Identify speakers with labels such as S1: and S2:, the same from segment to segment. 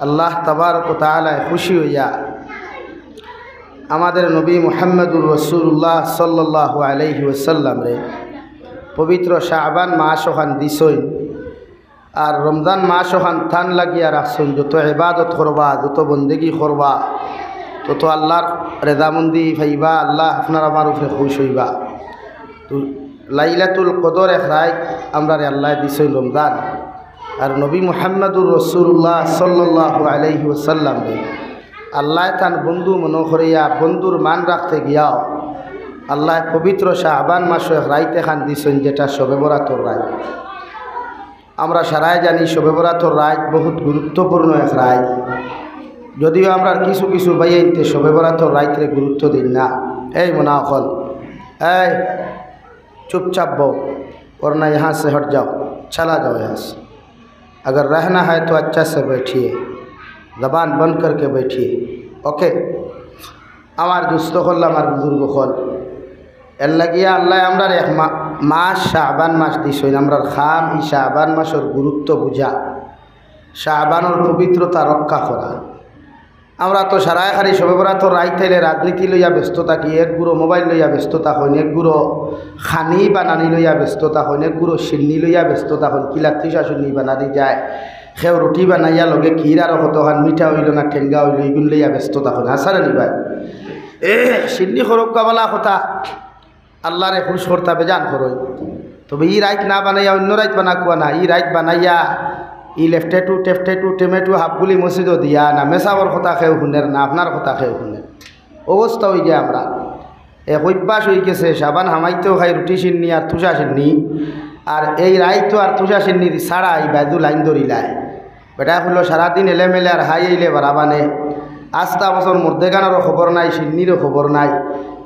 S1: আল্লাহ তাবারক ওয়া তাআলা খুশি হইয়া আমাদের নবী মুহাম্মদুর রাসূলুল্লাহ সাল্লাল্লাহু আলাইহি ওয়াসাল্লাম রে পবিত্র শাবান মাস ওখান দিছই আর রমজান মাস ওখান থান লাগিয়া রাখছুন। যত ইবাদত করবা, যত বন্দেগি করবা, তত আল্লাহর রেজামন্দি পাইবা, আল্লাহ আপনার আমার উপরে খুশ হইবা। তো লাইলাতুল কদর এক রাত আমরা আল্লাহ দিছই রমজান, আর নবী মুহাম্মদুর রাসূলুল্লাহ সাল্লাল্লাহু আলাইহি ওয়াসাল্লাম রে আল্লাহ তান বন্ধু মনে করিয়া বন্ধুর মান রাখতে গিয়াও আল্লাহ পবিত্র শাবান মাসে এক রাইতে খান দিছেন, যেটা শবে বরাতর রাত। আমরা সারাই জানি শবে বরাতর রাত বহুত গুরুত্বপূর্ণ এক রাত, যদিও আমরা কিছু কিছু বাইতে শবে বরাতর রাইতে গুরুত্ব দিন না। এই মুনাফল, এই चुपचाप बो, वरना यहाँ से हट जाओ, चला जाओ यहाँ से। अगर रहना है तो अच्छा से बैठिए, जबान बंद करके बैठिए, ओके। আমার দুস্থ হল, আমার বুজুর্গ হল, এর লাগিয়া আল্লাহ আমরা এক মাস শাবান মাস দিছই। আমরা খাম এই শাবান মাসের গুরুত্ব বুঝা, শাবানের পবিত্রতা রক্ষা করা। আমরা তো সারাই খালি শবে বরাতর রাত থাইলে রাজনীতি লইয়া ব্যস্ত থাকি, এক গুঁড়ো মোবাইল লইয়া ব্যস্ততা হইন, এক গুঁড়ো খানি বানানি লইয়া ব্যস্ততা হইন, এক গুঁড়ো সিন্নি লইয়া ব্যস্ততা হইন। কিলা তিসা সিন্নি বানানি যায়, সেও রুটি বানাইয়া লগে ক্ষীর আর কতখান মিঠা হইল না ঠেঙ্গা হইল, এইগুলো লইয়া ব্যস্ততা হইন। হাসারে নিবাই সিন্নি খরক্কা বলা কথা আল্লাহরে খুশ করতা বেজান করই। তবে ই রাইত না বানাইয়া অন্য রাইত বানা কুয়া না, ই রাইত বানাইয়া ই লেফটেটু টেফটেটু টেমেটু হাফগুলি মসজিদও দিয়া না, মেসাবর কথা খেয়েও শুনের না, আপনার কথা খেয়েও শুনের অবস্থা হয়ে যায়। আমরা এক অভ্যাস হয়ে গেছে, সাবান হামাইতেও খাই রুটি সিন্নি আর তুষা সিন্নি, আর এই রাইতো আর তুষা সিন্নি ছাড়া এই বাইদু লাইন ধরিলায় বেটা হলো সারাদিন এলেমেলে আর হাই এলে বারাবানে। আস্তা বছর মর্দেগানেরও খবর নাই, সিন্নিরও খবর নাই,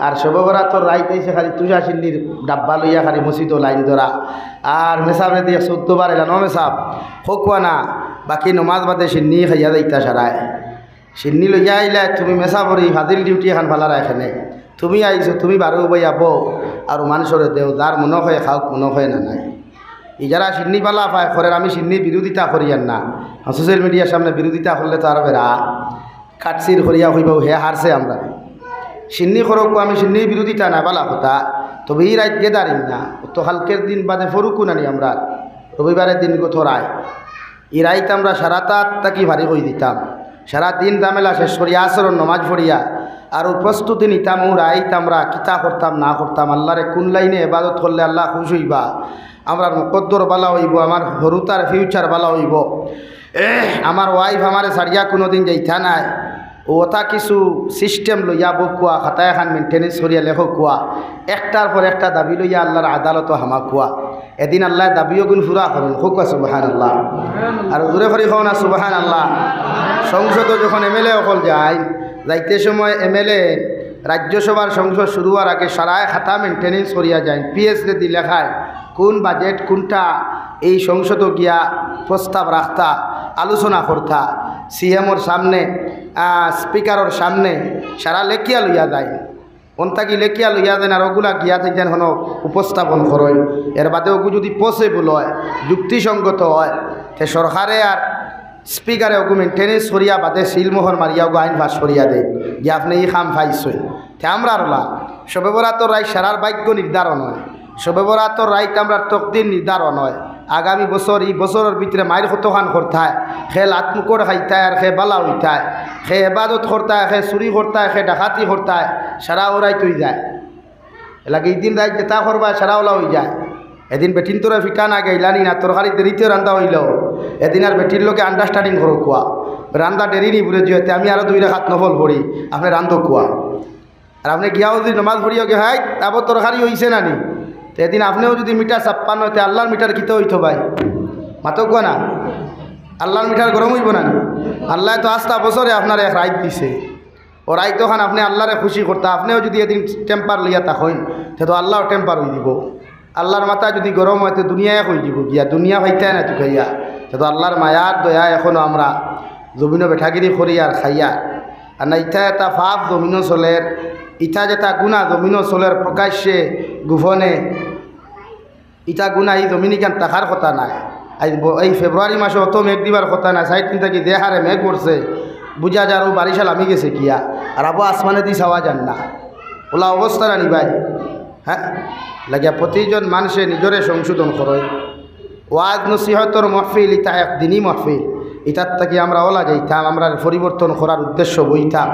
S1: আর শবে বরাতর রাইত আইসে খালি তুষা সিন্নির ডাব্বা লইয়া খালি মসজিদও লাইন ধরা, আর মেসাবে দিয়ে 14 বার এলা মেসাব খোকুয়া না, বাকি নমাজ বাদে সিন্নি খাইয়া যাইতা সারায়। সিন্নি লইয়া আইলে তুমি মেসাবরি ফাজিল ডিউটি এখন ভালারা এখানে তুমি আইছো, তুমি বারো বইয়া বউ আর মানুষরে দেও, যার মনে হয় খাওক, মনে হয় না নাই। এই যারা সিন্নি পালা পায় করেন, আমি সিন্নি বিরোধিতা করিয়ান না, সোশ্যাল মিডিয়ার সামনে বিরোধিতা করলে তো আর বেড়া কাটসির করিয়া হইব, হে হারছে। আমরা সিন্নি করক, আমি সিন্নির বিরোধিতা না বালা কথা, তবে এই রাত গেদারিন না তো হালকের দিন বাদে ফরুকু নানি। আমরা রবিবারের দিন কোথরায় এই রাইত আমরা সারাতাত তাকি ভারী হয়ে দিতাম, সারাদিন দামেলা শেষ করিয়া আসর নমাজ পড়িয়া আর প্রস্তুতি নিতাম। ও রাইত আমরা কিতা করতাম না করতাম, আল্লাহরে কোন লাইনে ইবাদত করলে আল্লাহ খুশ হইবা, আমার মুকদ্দর বালা হইব, আমার হরুতার ফিউচার বালা হইব। আমার ওয়াইফ আমারে সারিয়া কোনো দিন যাইতা নাই, ওটা কিছু সিস্টেম লইয়া বকুয়া, খাতায় খান মেনটেনেন্স করিয়া লেখ কুয়া, একটার পর একটা দাবি লইয়া আল্লাহর আদালত হামা কুয়া। এদিন আল্লাহ দাবিও গুণ ফুরা করেন, হোক সুবাহান আল্লাহ, আর দূরে করি খাও না সুবাহান আল্লাহ। সংসদ যখন এমএলএ অকল যায়, যাইতে সময় এমএলএ রাজ্যসভার সংসদ শুরু হওয়ার আগে সারায় খাতা মেনটেনেন্স করিয়া যায়, পিএসডি দি লেখায় কোন বাজেট কোনটা এই সংসদ গিয়া প্রস্তাব রাখতা, আলোচনা করতা, সিএমর সামনে স্পিকারের সামনে সারা লেখিয়া লইয়া যায়, অন্তাকি লেখিয়া লইয়া দেন, আর ওগুলা গিয়া থাকেন হন উপস্থাপন করেন। এর বাদে ওগু যদি পসিবল হয়, যুক্তিসঙ্গত হয়, তে সরকারে আর স্পিকারে ওগু মেনটেনেন্স করিয়া বাদে সিলমোহর মারিয়া ওগু আইন পাস করিয়া দেয় যে আপনি এই খাম পাইছেন। তে আমরা রলা শবে বরাতর রায় সারার ভাগ্য নির্ধারণ হয়, শবে বরাতর রাইত আমরা তকদির নির্ধারণ হয়। আগামী বছর এই বছরের ভিতরে মায়ের কতখান করতায়, সে লাতমুকর খাইতায় আর সে বালা হইতায়, সে এবাদত করতায়, সে চুরি করতায়, সে ডাকাতি করতায়, সারা ওরাই তুই যায়। এলাকা এই দিন রাইত যেটা করবা সারা ওলা হয়ে যায়। এদিন বেটিন তোরা ফিটা না গেলানি না, তরকারি দেরিতেও রান্দা হইল, এদিন আর বেটির লোকে আন্ডারস্ট্যান্ডিং করো কুয়া, রান্দা দেরি নি বুড়ে যেতে আমি আরও 2 রেখাত নফল ভরি, আপনি রান্ধ কুয়া, আর আপনি গিয়াও যদি নমাজ ভরিও গে হাই তারপর তরকারি হইছে না নি, তো এদিন আপনিও যদি মিটার 56 হইতে আল্লাহর মিটার কিতে হইতো ভাই, মাতক না আল্লাহর মিটার গরম হইব না। আল্লাহ তো আস্তা বছরে আপনার এক রাইত দিছে, ও রাইত ওখান আপনি আল্লাহরে খুশি করতে, আপনিও যদি এদিন টেম্পার লইয়া তা হইন তো আল্লাহর টেম্পার হয়ে দিব। আল্লাহর মাথা যদি গরম হয় তো দুনিয়া এক হয়ে যাব গিয়া, দুনিয়া হইতে না চুকাইয়া, তো আল্লাহর মায়ার দয়া এখনও আমরা জমিনও বেঠাগিরি করি আর খাইয়া, আর না ইটা এটা ফাপ জমিনও চলের, ইটা যেটা গুণা জমিনও চলের প্রকাশ্যে গোপনে, ইটা গুণা এই জমিনি কেন টাকার কথা নাই। এই ফেব্রুয়ারি মাসে অত মেঘ দিবার কথা না, সাইড দিন থাকি দেহারে মেঘ পড়ছে, বুঝা যার ও বারিশাল আমি গেছে কিয়া, আর আবু আসমানে দি চাওয়া যান না, ওলা অবস্থা রানি ভাই। হ্যাঁ লাগিয়া প্রতিজন মানুষে নিজরে সংশোধন করয়। ওয়াজ নসিহতর মহফিল ইতা একদিনই মহফিল, ইতার থাকি আমরা ওলা যাইতাম, আমরা পরিবর্তন করার উদ্দেশ্য বইতাম,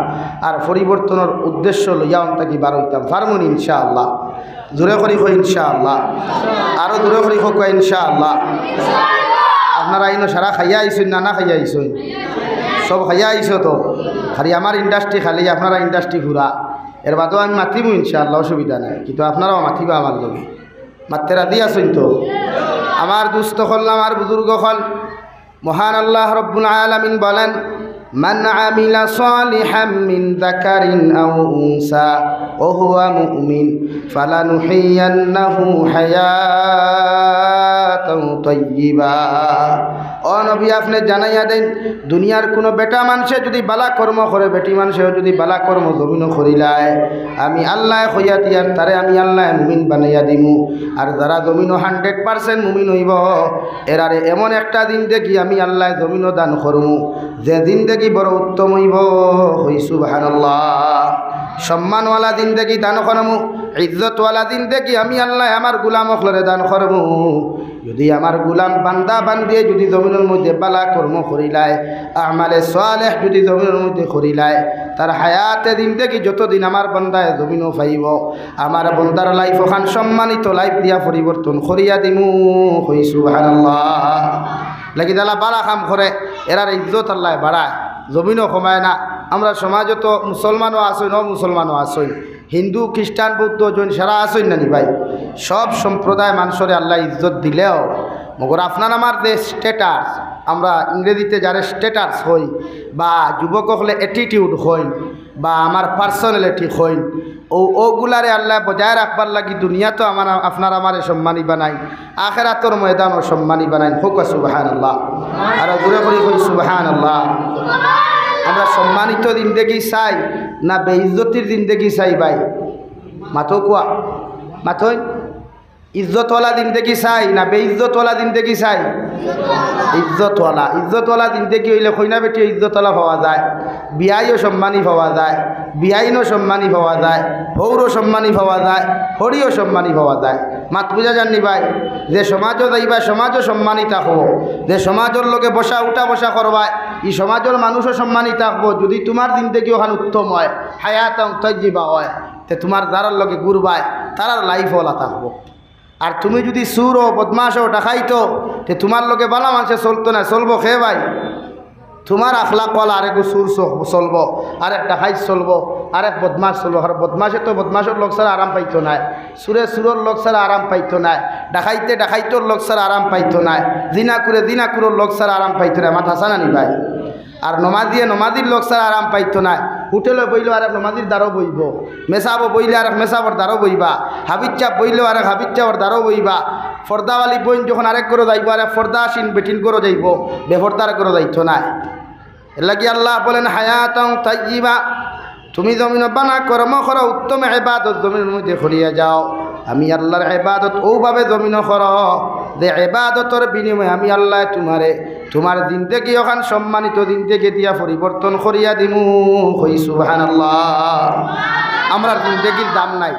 S1: আর পরিবর্তনের উদ্দেশ্য লইয়া থাকি বার হইতাম। ফার্মুন ইনশাআল্লাহ, জোরে করি হই ইনশাআল্লাহ, আরও জোরে করি হোক ইনশাআল্লাহ। আপনারা আইনো সারা খাইয়া আইসুন না, না খাইয়া আইসুন? সব খাইয়া আইসো তো, খালি আমার ইন্ডাস্ট্রি খালি, আপনারা ইন্ডাস্ট্রি ঘুরা। এর বাদেও আমি মাতিব ইনশাআল্লাহ, অসুবিধা নাই, কিন্তু আপনারাও মাতিবা আমার লগে, মাত্তে রাদি আসুন তো। আমার দুস্থ হল, আমার বুজুর্গ হল, মহান আল্লাহ রব্বুল আলামিন বলেন, মান আমিলা সালিহাম মিন যাকারিন আও উনসা ওয়া হুয়া মুমিন ফালানুহিয়ান্নাহু হায়াতান তাইয়্যিবা। ও নবী, আপনি জানাইয়া দেন, দুনিয়ার কোনো বেটা মানুষে যদি বালা কর্ম করে, বেটি মানুষেও যদি বালা কর্ম জমিন করিলায়, আমি আল্লাহ হইয়া দিয়ার তারে আমি আল্লাহ মুমিন বানাইয়া দিমু। আর যারা জমিনও 100% মুমিন হইব, এরারে এমন একটা দিন দেখি আমি আল্লাহ জমিনও দান করমু, যে দিন দেখি বড় উত্তম হইব। হই সুবহানাল্লাহ। সম্মানওয়ালা দিন দেখি দান করমু, ইজ্জতওয়ালা দিন দেখি আমি আল্লাহ আমার গুলাম অখলরে দান করমু। যদি আমার গুলাম বান্দা বান্দিয়ে যদি জমিনের মধ্যে বালা কর্ম করিলায়, আমালে সালেহ যদি জমিনের মধ্যে করিলায়, তার হায়াতে দিন দেখি যতদিন আমার বান্দায় জমিনও পাইব, আমার বন্দার লাইফ ওখান সম্মানিত লাইফ দিয়া পরিবর্তন করিয়া দিমু। হই সুবহানাল্লাহ। লাগি দালা বালা কাম করে, এরার ইজ্জত আল্লাহ বাড়ায়, জমিনও কমায় না। আমরা সমাজে তো মুসলমানও আসই, ন মুসলমানও আসই, হিন্দু খ্রিস্টান বৌদ্ধ জৈন সারা আসই না নি ভাই। সব সম্প্রদায় মানুষরে আল্লাহ ইজ্জত দিলেও মগর আপনার আমার যে স্ট্যাটাস, আমরা ইংরেজিতে যারা স্ট্যাটাস হই, বা যুবক হলে অ্যাটিটিউড হই, বা আমার পার্সোনালিটি হই, ওগুলারে আল্লাহ বজায় রাখবার লাগি দুনিয়া তো আমার আপনার আমারে সম্মানী বানাই, আখেরাতর ময়দানও সম্মানী বানাই। হোক সুবহানাল্লাহ, আর দূরে করি হই সুবহানাল্লাহ। আমরা সম্মানিত জিন্দেগি চাই না বেইজ্জতির জিন্দেগি চাই ভাই? মাথো কোয়া, মাথই ইজ্জতওয়ালা জিন্দেগি চাই না বেইজ্জতওয়ালা জিন্দেগি চাই? ইজ্জতওয়ালা। ইজ্জতওয়ালা জিন্দেগি হইলে কইনা বেটি ইজ্জতওয়ালা পাওয়া যায়, বিয়াইও সম্মানী পাওয়া যায়, বিয়াইনও সম্মানী পাওয়া যায়, হৌরও সম্মানী পাওয়া যায়, হরিও সম্মানী পাওয়া যায়। মাত বুঝা জাননি ভাই? যে সমাজও যাইবা সমাজও সম্মানী থাকব, যে সমাজের লোকে বসা উঠা বসা করবা এই সমাজের মানুষও সম্মানী থাকবো। যদি তোমার জিন্দেগি ওখানে উত্তম হয়, হায়াতান তাইয়্যিবা হয়, তে তোমার যারার লোকে ঘুরবায় তারার লাইফওয়ালা থাকবো। আর তুমি যদি সুর ও বদমাশ ও ডাকাইতো, তে তোমার লোকে বালা মানুষে চলতো না, চলবো খে ভাই? তোমার আখলাকওয়ালা আরেক সুর চলবো, আরেক ডাকাইত চলবো, আরেক বদমাশ চলবো। আর বদমাশে তো বদমাশের লোক ছাড়া আরাম পাইতো না, সুরে সুরের লোক ছাড়া আরাম পাইতো না, ডাকাইতে ডাকাইতর লোক ছাড়া আরাম পাইতো না, জিনাকুরের লোক ছাড়া আরাম পাইতো না। মাথা সানা নি ভাই? আর নমাজিয়ে নমাজির লোক ছাড়া আরাম পাইতো না। হোটেলে বইলেও আরেক নমাজির দ্বারও বইব, মেসাবো বইলে আরেক মেসাবর দ্বারও বইবা, হাবিচ্চাপ বইলেও আরেক হাবিচ্চাপর দ্বারও বইবা, ফর্দাওয়ালি বইন যখন আরেক করে যাইব, আরেক ফর্দাসীন বেটিন করে যাইব, বেফর্দার করে যাইতো না। এর লাগি আল্লাহ বলেন হায়াতান তাইয়্যিবা। তুমি জমিন বানা কর্ম করো, উত্তম ইবাদত জমিনের মধ্যে করিয়া যাও। আমি আল্লাহর ইবাদত ওভাবে জমিন কর যে ইবাদতের বিনিময়ে আমি আল্লাহ তোমার জিন্দেগি ওখান সম্মানিত জিন্দেগি দিয়া পরিবর্তন করিয়া দিমু। কই সুবহানাল্লাহ। আমরা জিন্দেগির দাম নাই,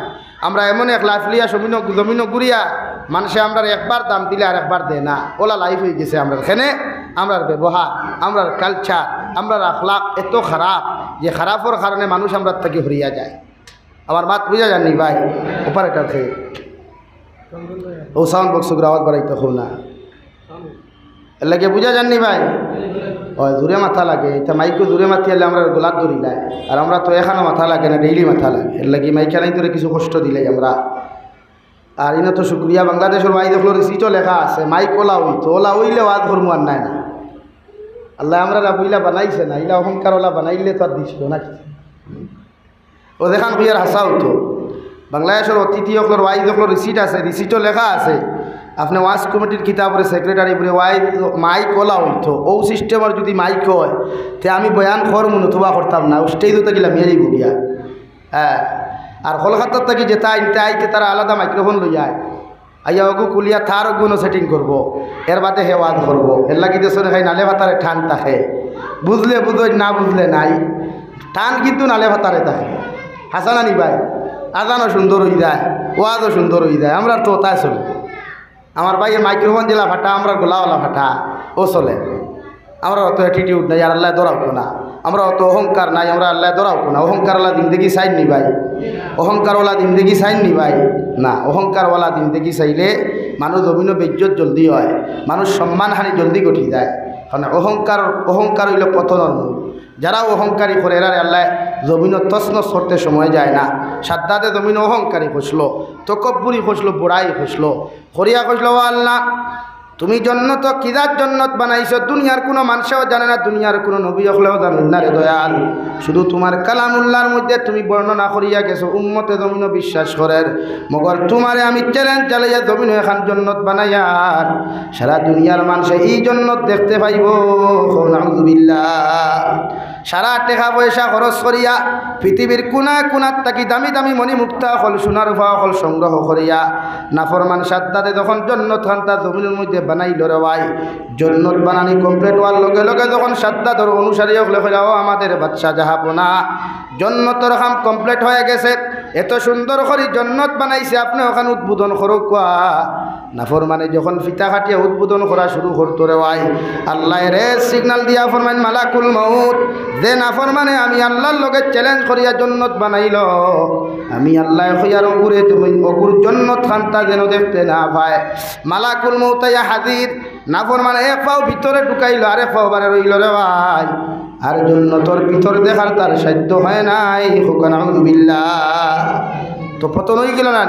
S1: আমরা এমন এক লাইফ লিয়া জমিন ঘুরিয়া মানুষে আমরা একবার দাম দিলে আর একবার দেয় না, ওলা লাইফ হয়ে গেছে আমরা। এখানে আমরার ব্যবহার, আমরার কালচার, আমরার আখলাক এত খারাপ যে খারাপের কারণে মানুষ আমরা থেকে হরিয়া যায়। আমার মাত বুঝা জানি ভাই? অপারেটর খেয়ে ও সাউন্ড বক্সগুলো আওয়াজ বাড়াইতে হো না, এর লাগে বুঝা জাননি ভাই? ও দূরে মাথা লাগে, এটা মাইকও দূরে মাতি হলে আমরা গোলাপ ধরি নাই, আর আমরা তো এখানে মাথা লাগে না, ডেইলি মাথা লাগে। এর লাগে মাইখানাই তোরে কিছু কষ্ট দিলাই আমরা। আর ইনা তো শুক্রিয়া বাংলাদেশের ওয়াই দেখলো রিসিটও লেখা আছে, মাইক ওলা হইতো, ওলা হইলে ওয়াজ করবো আর নাই না। আল্লাহ আমরা রাবুইলা বানাইছে না, ইলা অহংকার ওলা বানাইলে তো আর দিছিল নাকি? ও দেখান বিয়ার হাসা হতো। বাংলাদেশের অতিথি হকলোর ওয়াই দেখলো রিসিট আছে, রিসিটও লেখা আছে। আপনি ওয়াজ কমিটির কিতাবরে সেক্রেটারি বলে ওয়াই মাইক ওলা হইতো, ও সিস্টেমের যদি মাইক হয় তে আমি বয়ান করবো নতুবা করতাম না, স্টেজ তো গেলাম মেয়েরই বুড়িয়া। হ্যাঁ, আর কলকাতার থেকে যেটা আইনতে আইতে তারা আলাদা মাইক্রোফোন লই যায়, আইয়া অগু কুলিয়া থার অগুনো সেটিং করব এর বাদে হেওয়াজ করব এর লাগি দেশনে খাই নালে ভাতারে ঠান থাকে বুঝলে বুঝোই না বুঝলে নাই টান কিন্তু নালে ভাতারে থাকে হাসানানি ভাই আজানও সুন্দর হয়ে যায় ওয়াজও সুন্দর হয়ে যায় আমরা তো তাই চলে আমার ভাইয়ের মাইক্রোফোন জেলা ফাটা আমরা গোলাওয়ালা ফাটা ও চলে আমরা অত অ্যাটিটিউড নাই আর আল্লাহ দরাবো না আমরা অত অহংকার নাই আমরা আল্লাহ দরাবো না অহংকারওয়ালা জিন্দগি চাইন নি ভাই অহংকারওয়ালা জিন্দগি চাইন নি ভাই না অহংকারওয়ালা জিন্দগি চাইলে মানুষ জমিন বেজ্জত জলদি হয় মানুষ সম্মানহানি জলদি গঠি যায় কারণ অহংকার হইল পতনের মূল যারা অহংকারী করে এরা আল্লাহ জমিন তছনছ করতে সময় যায় না সাদ্দাতে জমিন অহংকারী খসলো তকব্বুরি খসলো বুড়াই খসলো খরিয়া খসলো ও আল্লাহ তুমি জন্নত কিদার জন্নত বানাইছো দুনিয়ার কোনো মানুষও জানে না দুনিয়ার কোনো নবী হলেও জানেন না রে দয়াল শুধু তোমার কালামুল্লাহর মধ্যে তুমি বর্ণনা করিয়া গেছো উম্মতে জমিনও বিশ্বাস করেন মগর তোমারে আমি চ্যালেঞ্জ চালাইয়া জমিন এখান জন্নত বানাইয়ার সারা দুনিয়ার মানুষে এই জন্নত দেখতে পাইব নাউযুবিল্লাহ সারা টাকা পয়সা খরচ করিয়া পৃথিবীর কোনা কোনার থাকি দামি দামি মণি মুক্তা হল সোনার ভাও হল সংগ্রহ করিয়া নাফরমান সাদ্দাতে যখন জন্নত খান্তা জমিনের মধ্যে বানাইল রে ভাই জন্নত বানানি কমপ্লিট হওয়ার লগে লগে যখন সাদ্দাতর অনুসারী হলে হইলাও আমাদের বাচ্চা যাহাপনা জন্নতর কাম কমপ্লিট হয়ে গেছে এত সুন্দর করে জন্নত বানাইছে আপনি ওখানে উদ্বোধন করুক নাফরমানে যখন ফিতা কাটিয়া উদ্বোধন করা শুরু করতো রে ভাই আল্লাহ রে সিগনাল দিয়া ফরমাইন মালাকুল মউত যে নাফরমানে আমি আল্লাহর লগে চ্যালেঞ্জ করিয়া জন্নত বানাইল আমি আল্লাহ হইয়ার উপরে তুমি অগুর জন্নত খান্তা যেন দেখতে না পায় মালাকুল মউত ইয়া হাজির নাফরমানে এক পাও ভিতরে ঢুকাইল আরে পাও বারে রইল রে ভাই আর জন্নতর ভিতর দেখার তার সাধ্য হয় নাই হুকানাউযুবিল্লাহ তো পতন হয়ে গেল না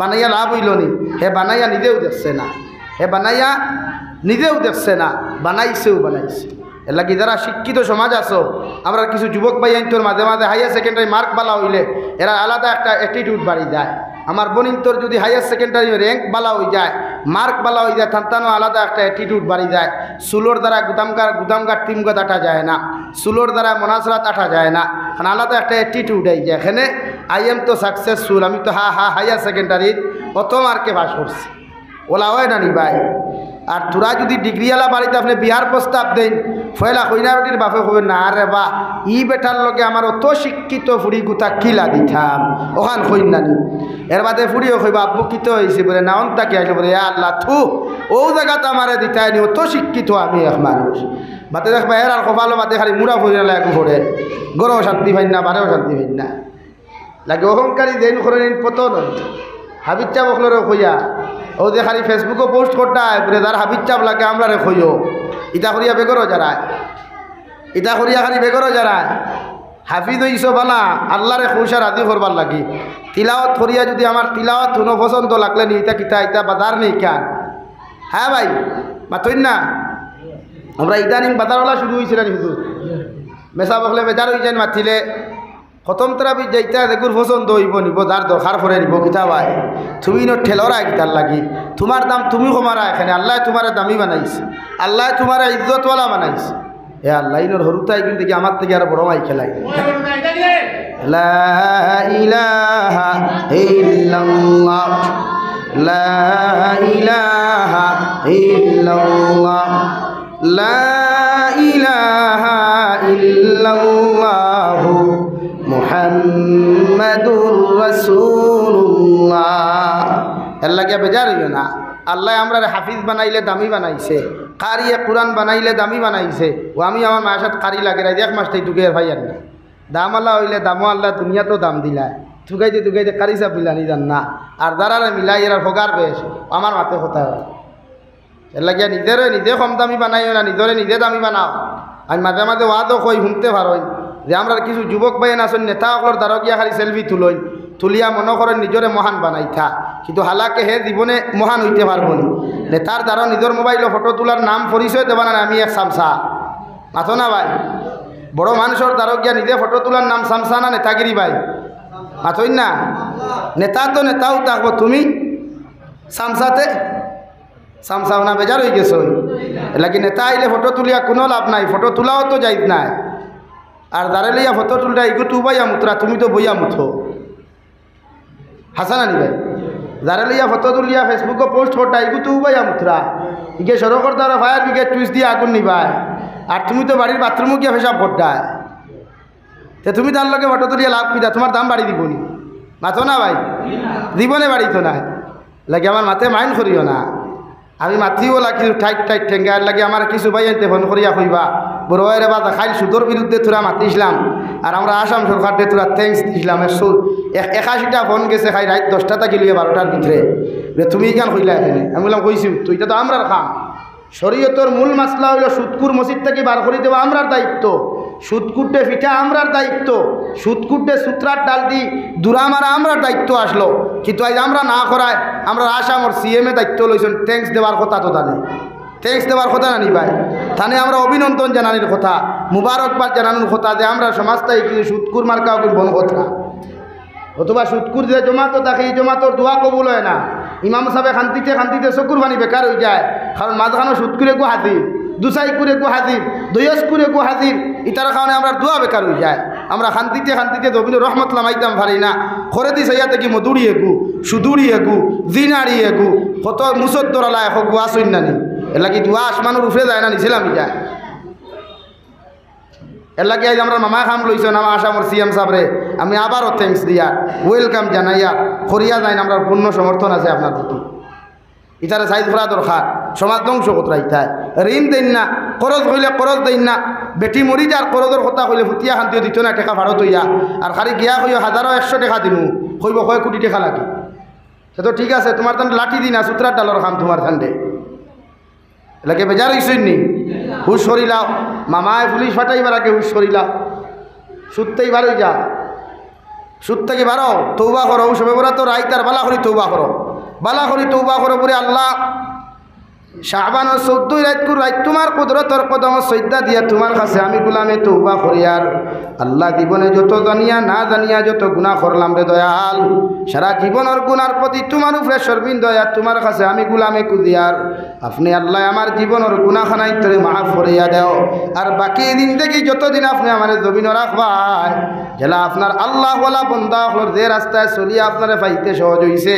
S1: বানাইয়া লাভ হইল নি হে বানাইয়া নিজেও দেখছে না হে বানাইয়া নিজেও দেখছে না বানাইছেও বানাইছে এর লাগি যারা শিক্ষিত সমাজ আছো আমরা কিছু যুবক ভাই আইনটোর মাঝে মাঝে হায়ার সেকেন্ডারি মার্ক বালা হইলে এরা আলাদা একটা অ্যাটিটিউড বাড়ি যায় আমার বোনিন্তর যদি হায়ার সেকেন্ডারি র্যাঙ্ক বালা হয়ে যায় মার্ক বালা হয়ে যায় তান্তানো আলাদা একটা অ্যাটিটিউড বাড়ি যায় সুলোর দ্বারা গুদামগার টিমগত আটা যায় না সুলোর দ্বারা মনাসরাত আটা যায় না কারণ আলাদা একটা অ্যাটিটিউড এই যায় এখানে আই এম তো সাকসেসফুল আমি তো হায়ার সেকেন্ডারির কত মার্কে পাস করছি ওলা হয় না নি ভাই আর তোরা যদি ডিগ্রিওয়ালা বাড়িতে আপনি বিহার প্রস্তাব দেন ফয়লা কইনা বেটির বাপে কবে না রে বা ই বেটার লগে আমার অত শিক্ষিত ফুড়ি গুতা কিলা দিঠাম ওখান কইন নানি এর বাদে ফুড়িও কইবা আব্বু কিত হয়েছে বলে না অন্তাকে আসলে বলে আল্লাহ থু ও জায়গাতে আমারে দিতাইনি অত শিক্ষিত আমি এক মানুষ বাতে দেখবা এর আর কপালো বাতে খালি মুড়া ফুরিয়ালে একু করে গরও শান্তি পাই না বারেও শান্তি পাই না লাগে অহংকারী দেন করে নিন পতন হাবিজ চাপ ওখলরে কইয়া ও যে খালি ফেসবুকে পোস্ট করতায় বলে তার হাবিজ চাপ লাগে আমরা রে কইও ইটা করিয়া বেগরও যারায় ইটা করিয়া খালি বেগরও যারায় হাফিজ হইস বালা আল্লাহরে খুশা রাজি করবার লাগি তিলাওয়াত করিয়া যদি আমার তিলাওয়াত শুনো পছন্দ লাগলে নি ইটা কিতা ইটা বাজার নেই কেন হ্যাঁ ভাই মাতইন না আমরা ইদানিং বাজারওয়ালা শুরু হয়েছিল না হুজুর মেসা বকলে বেজার হয়ে যায় মাতিলে খতম তরাবি যাইতা দেখুর পছন্দ হইব নিব যার দরকার করে নিব কিতা ভাই তুমি ন ঠেলরা কিতার লাগি তোমার দাম তুমি কমারা এখানে আল্লাহ তোমার দামি বানাইছে আল্লাহ তোমার ইজ্জতওয়ালা বানাইছে এ আল্লাহ ইনোর হরুতাই কিন্তু কি আমার থেকে আর বড় মাই খেলাই লা ইলাহা ইল্লাল্লাহ লা ইলাহা ইল্লাল্লাহ লা ইলাহা ইল্লাল্লাহ মুহাম্মাদুর রাসূলুল্লাহ আল্লাহ কে বেজার হইও না আল্লাহ আমরা হাফিজ বানাইলে দামি বানাইছে কারিয়ে কুরআন বানাইলে দামি বানাইছে ও আমি আমার মায়ের সাথে কারি লাগে রাই এক মাস তাই ঢুকে ভাই আর না দাম আল্লাহ হইলে দামও আল্লাহ দুনিয়াতেও দাম দিলায় ঢুকাইতে কারি চাপ দিলানি জান না আর যারা মিলাই এরা ভোগার বেশ আমার মাতে কথা হয় এর লাগিয়া নিজে কম দামি বানাইও না নিজরে নিজে দামি বানাও আমি মাঝে মাঝে ওয়াদও কই শুনতে পারোই যে আমরা কিছু যুবক ভাই আছেন নেতা সকলের দ্বারা গিয়া খালি সেলফি তুলই তুলিয়া মনে করেন নিজরে মহান বানাইথা কিন্তু হালাকে হে জীবনে মহান হইতে পারবো না নেতার দ্বারা নিজের মোবাইলে ফটো তোলার নাম পরিচয় দেবা না আমি এক সামসা মাথো না ভাই বড় মানুষের দ্বারা গিয়া নিজে ফটো তোলার নাম সামসা না নেতাগিরি ভাই মাথই না নেতা তো নেতাও থাকবো তুমি সামসাতে সামসাও না বেজার হয়ে গেছো এলাকি নেতা আইলে ফটো তুলিয়া কোনো লাভ নাই ফটো তোলাও তো যাই নাই আর দাঁড়ে লইয়া ফটো তুলটা ইগো তু বাইয়া মুতরা তুমি তো বইয়া মুথো হাসানা নি ভাই যারা লইয়া ফটো তুলিয়া ফেসবুকে পোস্ট করতা এগু তো উবাইয়া মুত্রা ইকে সড়কর দ্বারা ফায়ার ব্রিগেড টুইস দিয়ে আগুন নিবায় আর তুমি তো বাড়ির বাথরুমও গিয়া পেশাব করতায় তে তুমি তার লগে ফটো তুলিয়া লাভ কিতা তোমার দাম বাড়ি দিবনি মাথো না ভাই দিবনে বাড়ি তো না লাগে আমার মাথে মাইন্ড করিও না আমি মাথিও লাগি টাইট টাইট ঠেঙ্গার লাগে আমার কিছু ভাই আনতে ফোন করিয়া কইবা বড় ভাইরে বা খাইল সুদর বিরুদ্ধে তোরা মাতিছিলাম আর আমরা আসাম সরকার দিয়ে তোরা থ্যাংকস দিছিলাম 81টা ফোন গেছে খাই রাত 10টা থেকে লিয়ে 12টার ভিতরে তুমি কেন কইলা এখানে আমি বললাম কইছি তো এটা তো আমরার কাম শরীয়তর মূল মাসলা হইল সুদকুর মসজিদ থেকে বার করে দেওয়া আমরার দায়িত্ব সুদকুটে পিঠা আমরার দায়িত্ব সুদকুটে সূত্রার ডাল দি দূরা মারা আমরার দায়িত্ব আসলো কিন্তু আজ আমরা না করায় আমরা আসামর সিএমএ দায়িত্ব লইছেন থ্যাংকস দেওয়ার কথা তো জানে থ্যাংকস দেওয়ার কথা জানি ভাই থানে আমরা অভিনন্দন জানানোর কথা মুবারকবাদ জানানোর কথা যে আমরা সমাজটাই কিন্তু সুদকুর মার্কাও বন কথা অথবা সুদকুর যে জমাতো থাকে এই জমাতোর দোয়া কবুল হয় না ইমাম সাহেব খান্তিতে চকুর পানি বেকার হয়ে যায় কারণ মাঝখানো সুদকুরে গো হাজির দুসাই করে গো হাজির দয়স করে গো হাজির ইতার কারণে আমরা দোয়া বেকার হয়ে যায় আমরা খান্তিতে দবিন রহমত লামাইতাম পারি না করে দিস ইয়াতে কি মধুরি এগু সুদুরি এগু জিনারি এগু কত মুসদ্দরালা এখন গো আসইন না নি এর লাগি দোয়া আসমানোর উফরে যায় না নিছিলাম যায় এর লাগে আজ আমরা মামা খাম লইছেন আমার আসামর সিএম সাহেবরে আমি আবারও থ্যাংকস দিয়া ওয়েলকাম জানাইয়া করিয়া যাইন আমরা পূর্ণ সমর্থন আছে আপনার প্রতি ইতারে সাইজ করা দরকার সমাজ ধ্বংস কতরা ইতায় ঋণ দেন না করজ হইলে করজ দেন না বেটি মরি যার করজর কথা হইলে ফুটিয়া শান্তিও দিত না টেকা ভাড়ত হইয়া আর খালি গিয়া হইয়া 1000 টাকা দিনু কইব কয় কোটি টাকা লাগে সে তো ঠিক আছে তোমার তান লাঠি দিনা সূত্রার ডালর খাম তোমার ঠান্ডে এলাকে বেজার হইসই নি হুশ সরিলাও মামায় পুলিশ ফাটাইবার আগে হুশ সরিলাও সুত্তেই বারোই যা সুদ থেকে বারো তৌবা করো সবে বরা তো রাইতার বালা করি তৌবা করো বালা করি তৌবা করো বলে আল্লাহ শাবান ও 14 রাত তোমার কুদরতর কদম সৈদা দিয়া তোমার কাছে আমি গোলামে তৌবা করি আর আল্লাহ জীবনে যত জানিয়া না জানিয়া যত গুনাহ করলাম রে দয়াল সারা জীবনের গুনার প্রতি তোমার উপরে শর্মিন্দা দয়া তোমার কাছে আমি গোলামে কুদিয়ার আপনি আল্লাহ আমার জীবনের গুনাহখানাই তোরে মাফ করিয়া দাও আর বাকি দিন থেকে যতদিন আপনি আমার জমিন রাখবাই জেলা আপনার আল্লাহ ওয়ালা বন্দা হল যে রাস্তায় চলিয়া আপনারে পাইতে সহজ হইছে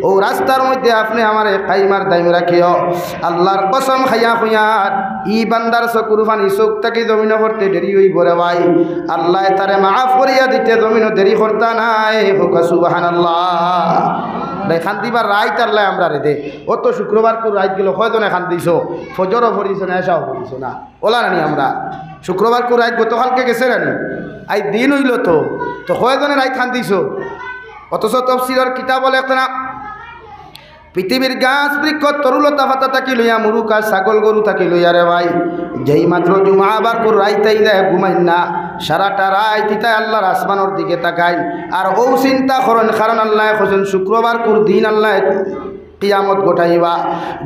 S1: ও রাস্তার মধ্যে আপনি আমার কাইমার দাইম রাখিও আল্লাহর কসম খাইয়া খুইয়ার ই বান্দার চকুর পানি চোখ থেকে জমিন করতে দেরি হইব রে ভাই আল্লাহ তারে মাফ করিয়া দিতে জমিন দেরি করতা নাই হোক সুবহানাল্লাহ দেখান দিবার রাইত আল্লাহ আমরা রে দে ও তো শুক্রবার করে রাইত গেল কয়জনে খান দিছ ফজরও পড়িছ না এসাও পড়িছ না ওলা নানি আমরা শুক্রবার করে রাইত গতকালকে গেছে রানি আই দিন হইল তো কয়জনে রাইত খান দিছ অথচ তফসিরের কিতাব বলে একটা পৃথিবীর গাছ বৃক্ষ তরুলতা পাতা থাকি লইয়া মুরুকা ছাগল গরু থাকি লইয়া রে ভাই যেই মাত্র জুমা আবার করে রাইতাই দেয় ঘুমাই না সারাটা রাত ইতাই আল্লাহর আসমানোর দিকে তাকাই আর ও চিন্তা করেন কারণ আল্লাহ খোঁজেন শুক্রবার কোর দিন আল্লাহ কিয়ামত গোটাইবা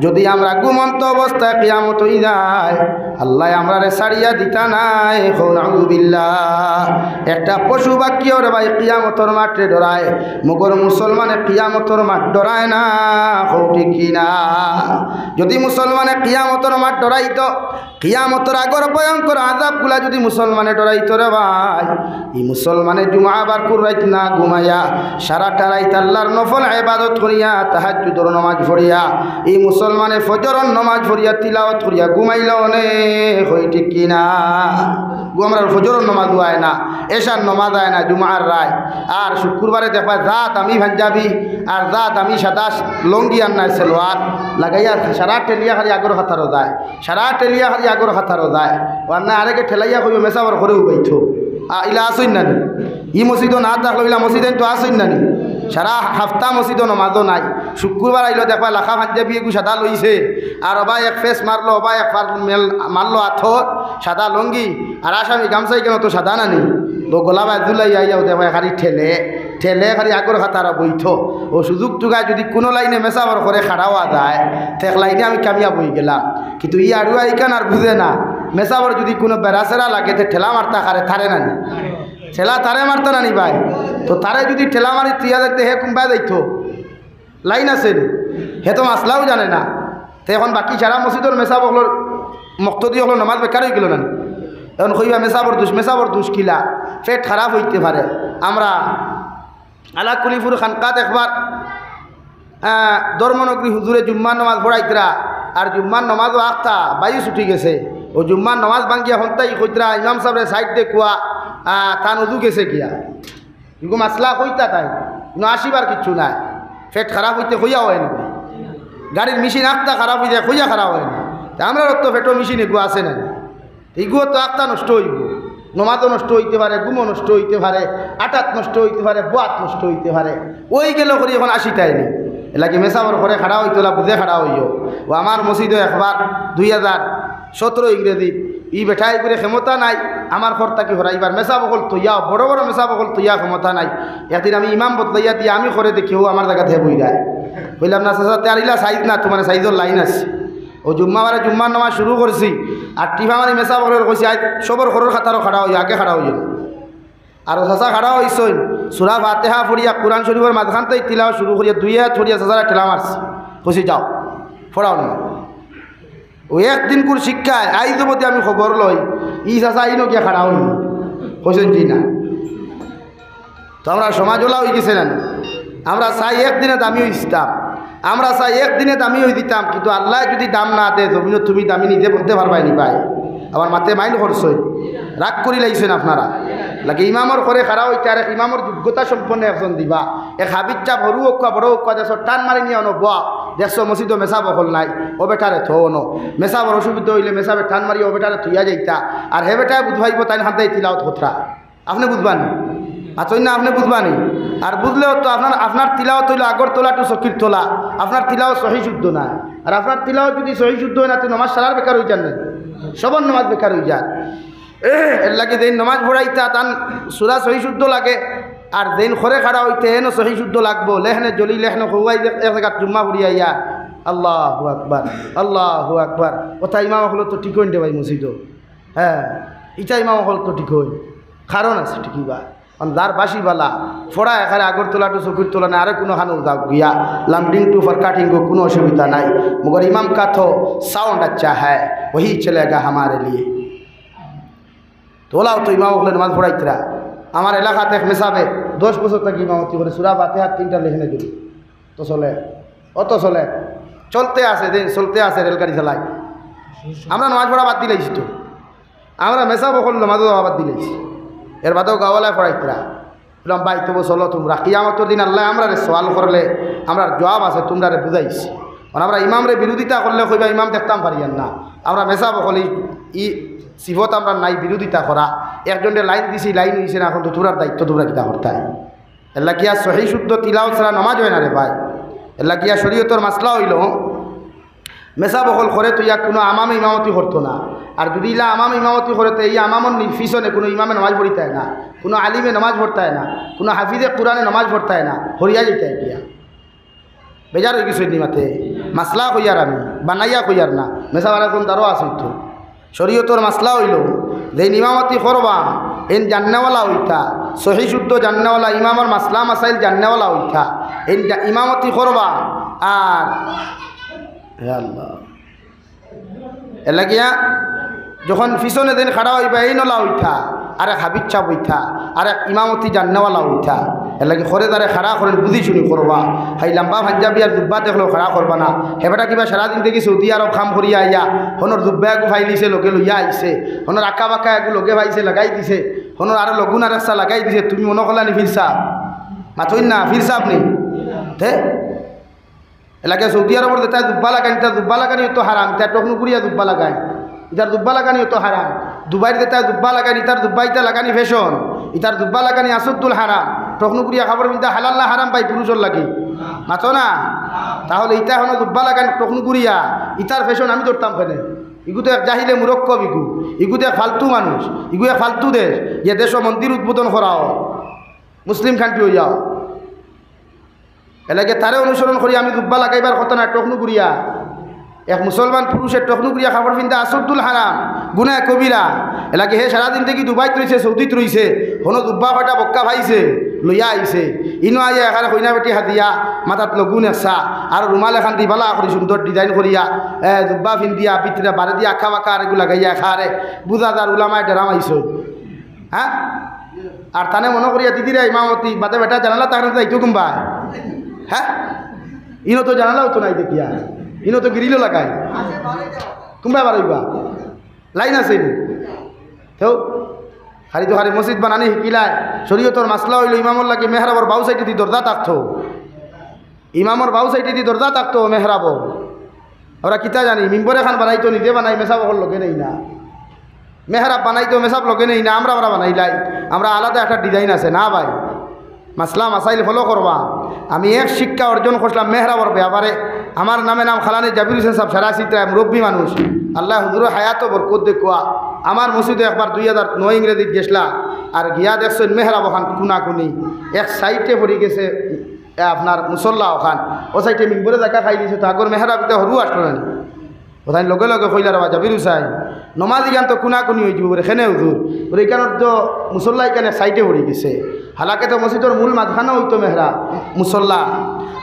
S1: যদি আমরা ঘুমন্ত অবস্থায় কিয়ামত হই যায় আল্লাহ আমরা রে সারিয়া দিতা নাই নাউযুবিল্লাহ একটা পশু বাক্য রে ভাই কিয়ামতর মাঠে ডরায় মগর মুসলমানে কিয়ামতর মাঠ ডরায় না ঠিক কিনা যদি মুসলমানে কিয়ামতর মাঠ ডরাইতো কিয়ামতর আগর ভয়ঙ্কর আযাবগুলা যদি মুসলমানে ডরাইতো রে ভাই এই মুসলমানে জুমা আবার কুরাইত না ঘুমাইয়া সারাটা রাত আল্লাহর নফল ইবাদত করিয়া তাহাজ্জুদের নামাজ পড়িয়া এই মুসলমানে ফজরের নামাজ পড়িয়া তিলাওয়াত করিয়া ঘুমাইল নে হই ঠিক কিনা আমরা ফজরের নামাজ হয় না এশার নামাজ হয় না জুমার রায় আর শুক্রবারে দেখবা যা দামি পাঞ্জাবি আর যা দামি সাদা লঙ্গি আর নাই সেলোয়ার লাগাইয়া সারা টেলিয়া খালি আগর খাতারও যায় সারা টেলিয়া খালি আগর খাতারও যায় আর না আরেকে ঠেলাইয়া কইব মেসাবর করেও বাইছো ইলা আসইন নানি ই মসজিদও না থাকলো ইলা মসজিদে তো আসইন নানি সারা হাফতা মসজিদও নমাজও নাই শুক্রবার আইলো দেখবা লাখা পাঞ্জাবি একু সাদা লইছে আর অবাই এক ফেস মারলো অবাই এক মেল মারলো আথর সাদা লঙ্গি আর আসামি গামছাই কেন তো সাদা নানি তো গোলাবাই জুলাই আইয়াও দেখবা খালি ঠেলে খালি আগর খাতারা বইথ ও সুযোগ টুকায় যদি কোনো লাইনে মেসাবর করে খাড়াওয়া যায় তেক লাইনে আমি কামিয়া বই গেলাম কিন্তু ই আড়ুয়া ইকান আর বুঝে না মেসাবর যদি কোনো বেড়াচেরা লাগে তো ঠেলা মারতা খারে থারে নানি ঠেলা তারে মারতা নানি ভাই তো তারে যদি ঠেলা মারি তুইয়া দেখতে হে কুম্বা যাইতো লাইন আছে হে তো মাসলাও জানে না তো এখন বাকি সারা মসজিদর মেসাব হল মক্তদি হলো নমাজ বেকার হয়ে গেল না এখন কইবা মেসাবর দুষ কিলা পেট খারাপ হইতে পারে আমরা আলা কুলিপুর খানকাত একবার ধর্মনগরী হুজুরে জুম্মার নামাজ পড়াইতরা আর জুম্মার নামাজও আখতা বায়ু ছুটি গেছে ও জুম্মার নামাজ ভাঙ্গিয়া হন্তাই কইতরা ইমাম সাহেবের সাইড দে কুয়া তান উজু গেছে গিয়া কিন্তু মাসলা কইতা তাই কিন্তু আসিবার কিচ্ছু নাই পেট খারাপ হইতে হইয়া হয় না গাড়ির মেশিন আখতা খারাপ হয়ে যায় হইয়া খারাপ হয় না আমরা তো পেটো মেশিন এগুলো আছে না এগুলো তো আখতা নষ্ট হইব নমাজও নষ্ট হইতে পারে গুমও নষ্ট হইতে পারে আটাত নষ্ট হইতে পারে বোয়াত নষ্ট হইতে পারে ওই গেল করি এখন আসিতাইনি এলাকি মেসাবর করে খাড়া হইতলা বুঝে খাড়া হইও ও আমার মসজিদে একবার 2017 ইংরেজি ই বেঠাই করে ক্ষমতা নাই আমার ঘরটা কি হরা এবার মেসা বকল তৈয়া বড় বড় মেসা বকল তৈয়া ক্ষমতা নাই একদিন আমি ইমাম বদলাইয়া দিয়ে আমি করে দেখিও আমার জায়গাতে বই যায় বললাম না সাথে আরিলা সাইজ না তোমার সাইজের লাইন আছে ও জুম্মাবারে জুম্মার নামাজ শুরু করছি আর টিফা মানে মেসা বকলের কইছি আজ সবর ঘরের খাতারও খাড়া হই আগে খাড়া হইল আর চাষা খাড়া হইসইন সুরা ফাতেহা ফুরিয়া কোরআন শরীফের মাঝখানতেই তিলাও শুরু করিয়া 2 হাত ছড়িয়া চাষারা ঠেলা মারছি খুশি যাও ফোড়াও না ও একদিন কোন শিক্ষায় আইজ মধ্যে আমি খবর লই ই চাষা আইনও গিয়া খাড়া হইনি হোসেন জি না তো আমরা সমাজওয়ালা হয়ে গেছে না আমরা চাই একদিনে দামি হইতাম আমরা চাই একদিনে দামি হয়ে দিতাম কিন্তু আল্লাহ যদি দাম না দেয় জমিনত তুমি দামি নিজে বলতে পারবাই নি পাই আমার মাতে মাইন্ড করছই রাগ করি লাইছেন আপনারা লাগে ইমামর করে খাড়া হইতে আর ইমামর যোগ্যতা সম্পন্ন একজন দিবা এক হাবিচ্চা ভরু অক্কা বড় অক্কা দেশ টান মারি নিয়ে অনো বয়া দেখছো মসজিদও মেসা বকল নাই ও বেটারে থো ন মেসা বড় অসুবিধা হইলে মেসাবে টান মারি ও বেটারে থইয়া যাইতা আর হে বেটায় বুঝবাইব তাই হাতে তিলাওত হতরা আপনি বুঝবানি আচই না আপনি বুঝবানি আর বুঝলেও তো আপনার তিলাও তৈল আগর তোলা টু চকির তোলা আপনার তিলাও সহি শুদ্ধ না আর আপনার তিলাও যদি সহি শুদ্ধ হয় না তো নমাজ সারার বেকার হয়ে যান না সবর নমাজ বেকার হয়ে যায় এর লাগে যেন নমাজ পড়াইতা তান সুরা সহি শুদ্ধ লাগে আর যেন খরে খাড়া হইতে হেন সহি শুদ্ধ লাগবো লেহনে জলি লেহনে খুয়াই এক জায়গা জুম্মা ফুরিয়া ইয়া আল্লাহু আকবার আল্লাহু আকবার ওটা ইমাম হলো তো ঠিক হইন দে ভাই মসজিদ হ্যাঁ ইটা ইমাম হল তো ঠিক হইন কারণ আছে ঠিকই বা যার বাসিবালা ফোড়া এখানে আগরতলা টু চকির তোলা না আরে কোনো খানো যাক গিয়া লামডিং টু ফরকাটিং কোনো অসুবিধা নাই মগর ইমাম का तो साउंड अच्छा है वही चलेगा हमारे लिए তোলাও তো ইমাম হলে নামাজ পড়াইতরা আমার এলাকাতে এক মেসাবে 10 বছর থেকে ইমামতি করে সূরা ফাতিহা 3টা লেখনে দিল তো চলে অত চলে চলতে আছে দিন চলতে আছে রেলগাড়ি চালাই আমরা নামাজ পড়া বাদ দিলাইছি তো আমরা মেসা বকল নামাজও বাদ দিলাইছি এর বাদেও গাওয়ালায় পড়াইতরা বললাম ভাই তবু চলো তোমরা কিয়ামতের দিন আল্লাহ আমরা সওয়াল করলে আমরা জবাব আছে তোমরা বুঝাইছি কারণ আমরা ইমামরে বিরোধিতা করলে কইবা ইমাম দেখতাম পারিয়ান না আমরা মেসা বকল ই সিফত আমরা নাই বিরোধিতা করা একজনের লাইন দিছি লাইন হয়েছে না এখন তো তোমরার দায়িত্ব তোমরা কিতা করতে এল্লা গিয়া সহি শুদ্ধ তিলাও ছাড়া নমাজ হয় না রে ভাই এল্লা গিয়া শরীয়তর মাসলা হইল মেসা বকল করে তো ইয়া কোনো আমামে ইমামতি করতো না আর যদি ইলা আমাম ইমামতি করে তো এই আমামর নির্ফিসনে কোনো ইমামে নামাজ পড়িতে হয় না কোনো আলিমে নামাজ পড়তে হয় না কোনো হাফিজে কোরআনে নামাজ পড়তে হয় না হরিয়া যেতে হয় গিয়া বেজার হয়ে গেছে নিমাতে মাসলা কইয়ার আমি বানাইয়া কইয়ার না মেসা বানা কোন তারও আসিত তো শরীয়তর মাসলা হইল যে ইমামতি করবা এন জান্নাওয়ালা হইতা সহি শুদ্ধ জান্নাওয়ালা ইমামর মাসলা মাসাইল জান্নাওয়ালা হইতা এন ইমামতি করবা আর হে আল্লাহ এলাকিয়া যখন পিছনে দিন খাড়া হইবা এই নলা উঠা আর এক হাবিচ্ছা বইথা আর এক ইমামতি জান্নাওয়ালা উঠা এলাকি খরে দারে খাড়া করেন বুঝি শুনি করবা হাই লম্বা পাঞ্জাবি আর দুব্বা দেখলেও খাড়া করবা না হেবাটা কিবা সারাদিন থেকে সৌদি আরব খাম করিয়া আইয়া হনর দুব্বা একু ফাইলিছে লোকে লইয়া আইছে হনর আঁকা বাঁকা একু লোকে ভাইছে লাগাই দিছে হনর আরো লগুন আর একটা লাগাই দিছে তুমি মনে করলানি ফিরসা মাথইন না ফিরসা আপনি হে এলাকে সৌদি আরবর তাই দুব্বা লাগানি তার দুব্বা লাগানি তো হারাম তার টকনু করিয়া দুব্বা লাগায় ইতার দুব্বা লাগানি তো হারাম দুবাইর তাই দুব্বা লাগানি তার দুব্বা ইতা লাগানি ফ্যাশন ইতার দুব্বা লাগানি আসুদ্দুল হারাম টকনু করিয়া খাবার বিন্দা হালাল না হারাম পাই পুরুষের লাগি মাথো না তাহলে ইতা হনো দুব্বা লাগানি টকনু করিয়া ইতার ফ্যাশন আমি ধরতাম ফেলে ইগু তো এক জাহিলে মুরক্কব ইগু তো এক ফালতু মানুষ ইগু এক ফালতু দেশ যে দেশ মন্দির উদ্বোধন করাও মুসলিম খান্টি হইয়া এলাকে তারে অনুসরণ করি আমি দুব্বা লাগাইবার কথা না টকনু করিয়া এক মুসলমান পুরুষের টকনু করিয়া খাবার পিন্দা আসুদ্দুল হারাম গুনায় কবিরা এলাকে হে সারাদিন থেকে দুবাইত রয়েছে সৌদিত রয়েছে হনো দুব্বা কয়টা বক্কা ভাইছে লইয়া আইছে ইনো আইয়া এখানে কইনা বেটি হাতিয়া মাথাত লগুন এসা আর রুমাল এখান দি বালা করি সুন্দর ডিজাইন করিয়া দুব্বা ফিন্দিয়া পিতরা বারে দিয়া আঁকা বাঁকা আর এগুলো লাগাইয়া খারে বুঝাদার উলামায় ডেরাম আইস হ্যাঁ আর তানে মনে করিয়া দিদিরা ইমামতি বাদে বেটা জানালা তাহলে যাইতো কুম্বা হ্যাঁ ইনো তো জানালাও তো নাই দেখিয়া ইনো তো গ্রিলও লাগায় তোমরা বাড়াইবা লাইন আছে তো খালি তো খালি মসজিদ বানানি শিকিলায় শরীয়তর মাসলা হইল ইমামর লাগে মেহরাবর বাউ সাইডে দি দরজা থাকতো ইমামর বাউ সাইডে দি দরজা থাকতো মেহরাব ওরা কিতা জানি মিম্বর এখান বানাইতো নিজে বানাই মেসাব হল লোকে নেই না মেহরাব বানাইতো মেসাব লোকে নেই না আমরা বানাইলাই আমরা আলাদা একটা ডিজাইন আছে না ভাই মাসলা মাসাইল ফলো করবা আমি এক শিক্ষা অর্জন করলাম মেহরাবর ব্যাপারে আমার নামে নাম খালানে জাবির হোসেন সাহেব সারাশিত্রা মুরব্বী মানুষ আল্লাহ হুজুর হায়াত বরকত দেখুয়া আমার মসজিদে একবার 2009 ইংরেজিত গেছলা আর গিয়া দেখছেন মেহরাব ওখান কুনাকুনি এক সাইডে পড়ে গেছে আপনার মুসল্লা ওখান ও সাইডে মিম্বরে দেখা খাই দিয়েছে তো আগর মেহরাবিতে হরু আসলো না ওখানে লগে লগে কইলার বা জাবির হুসাইন নমাজি গান তো কুনাকুনি হয়ে যাব বলে খেনে হুজুর ওর এইখানোর তো মুসল্লা এখানে সাইডে পড়ে গেছে হালাকে তো মসজিদের মূল মাঝখানে হইতো মেহরা মুসল্লা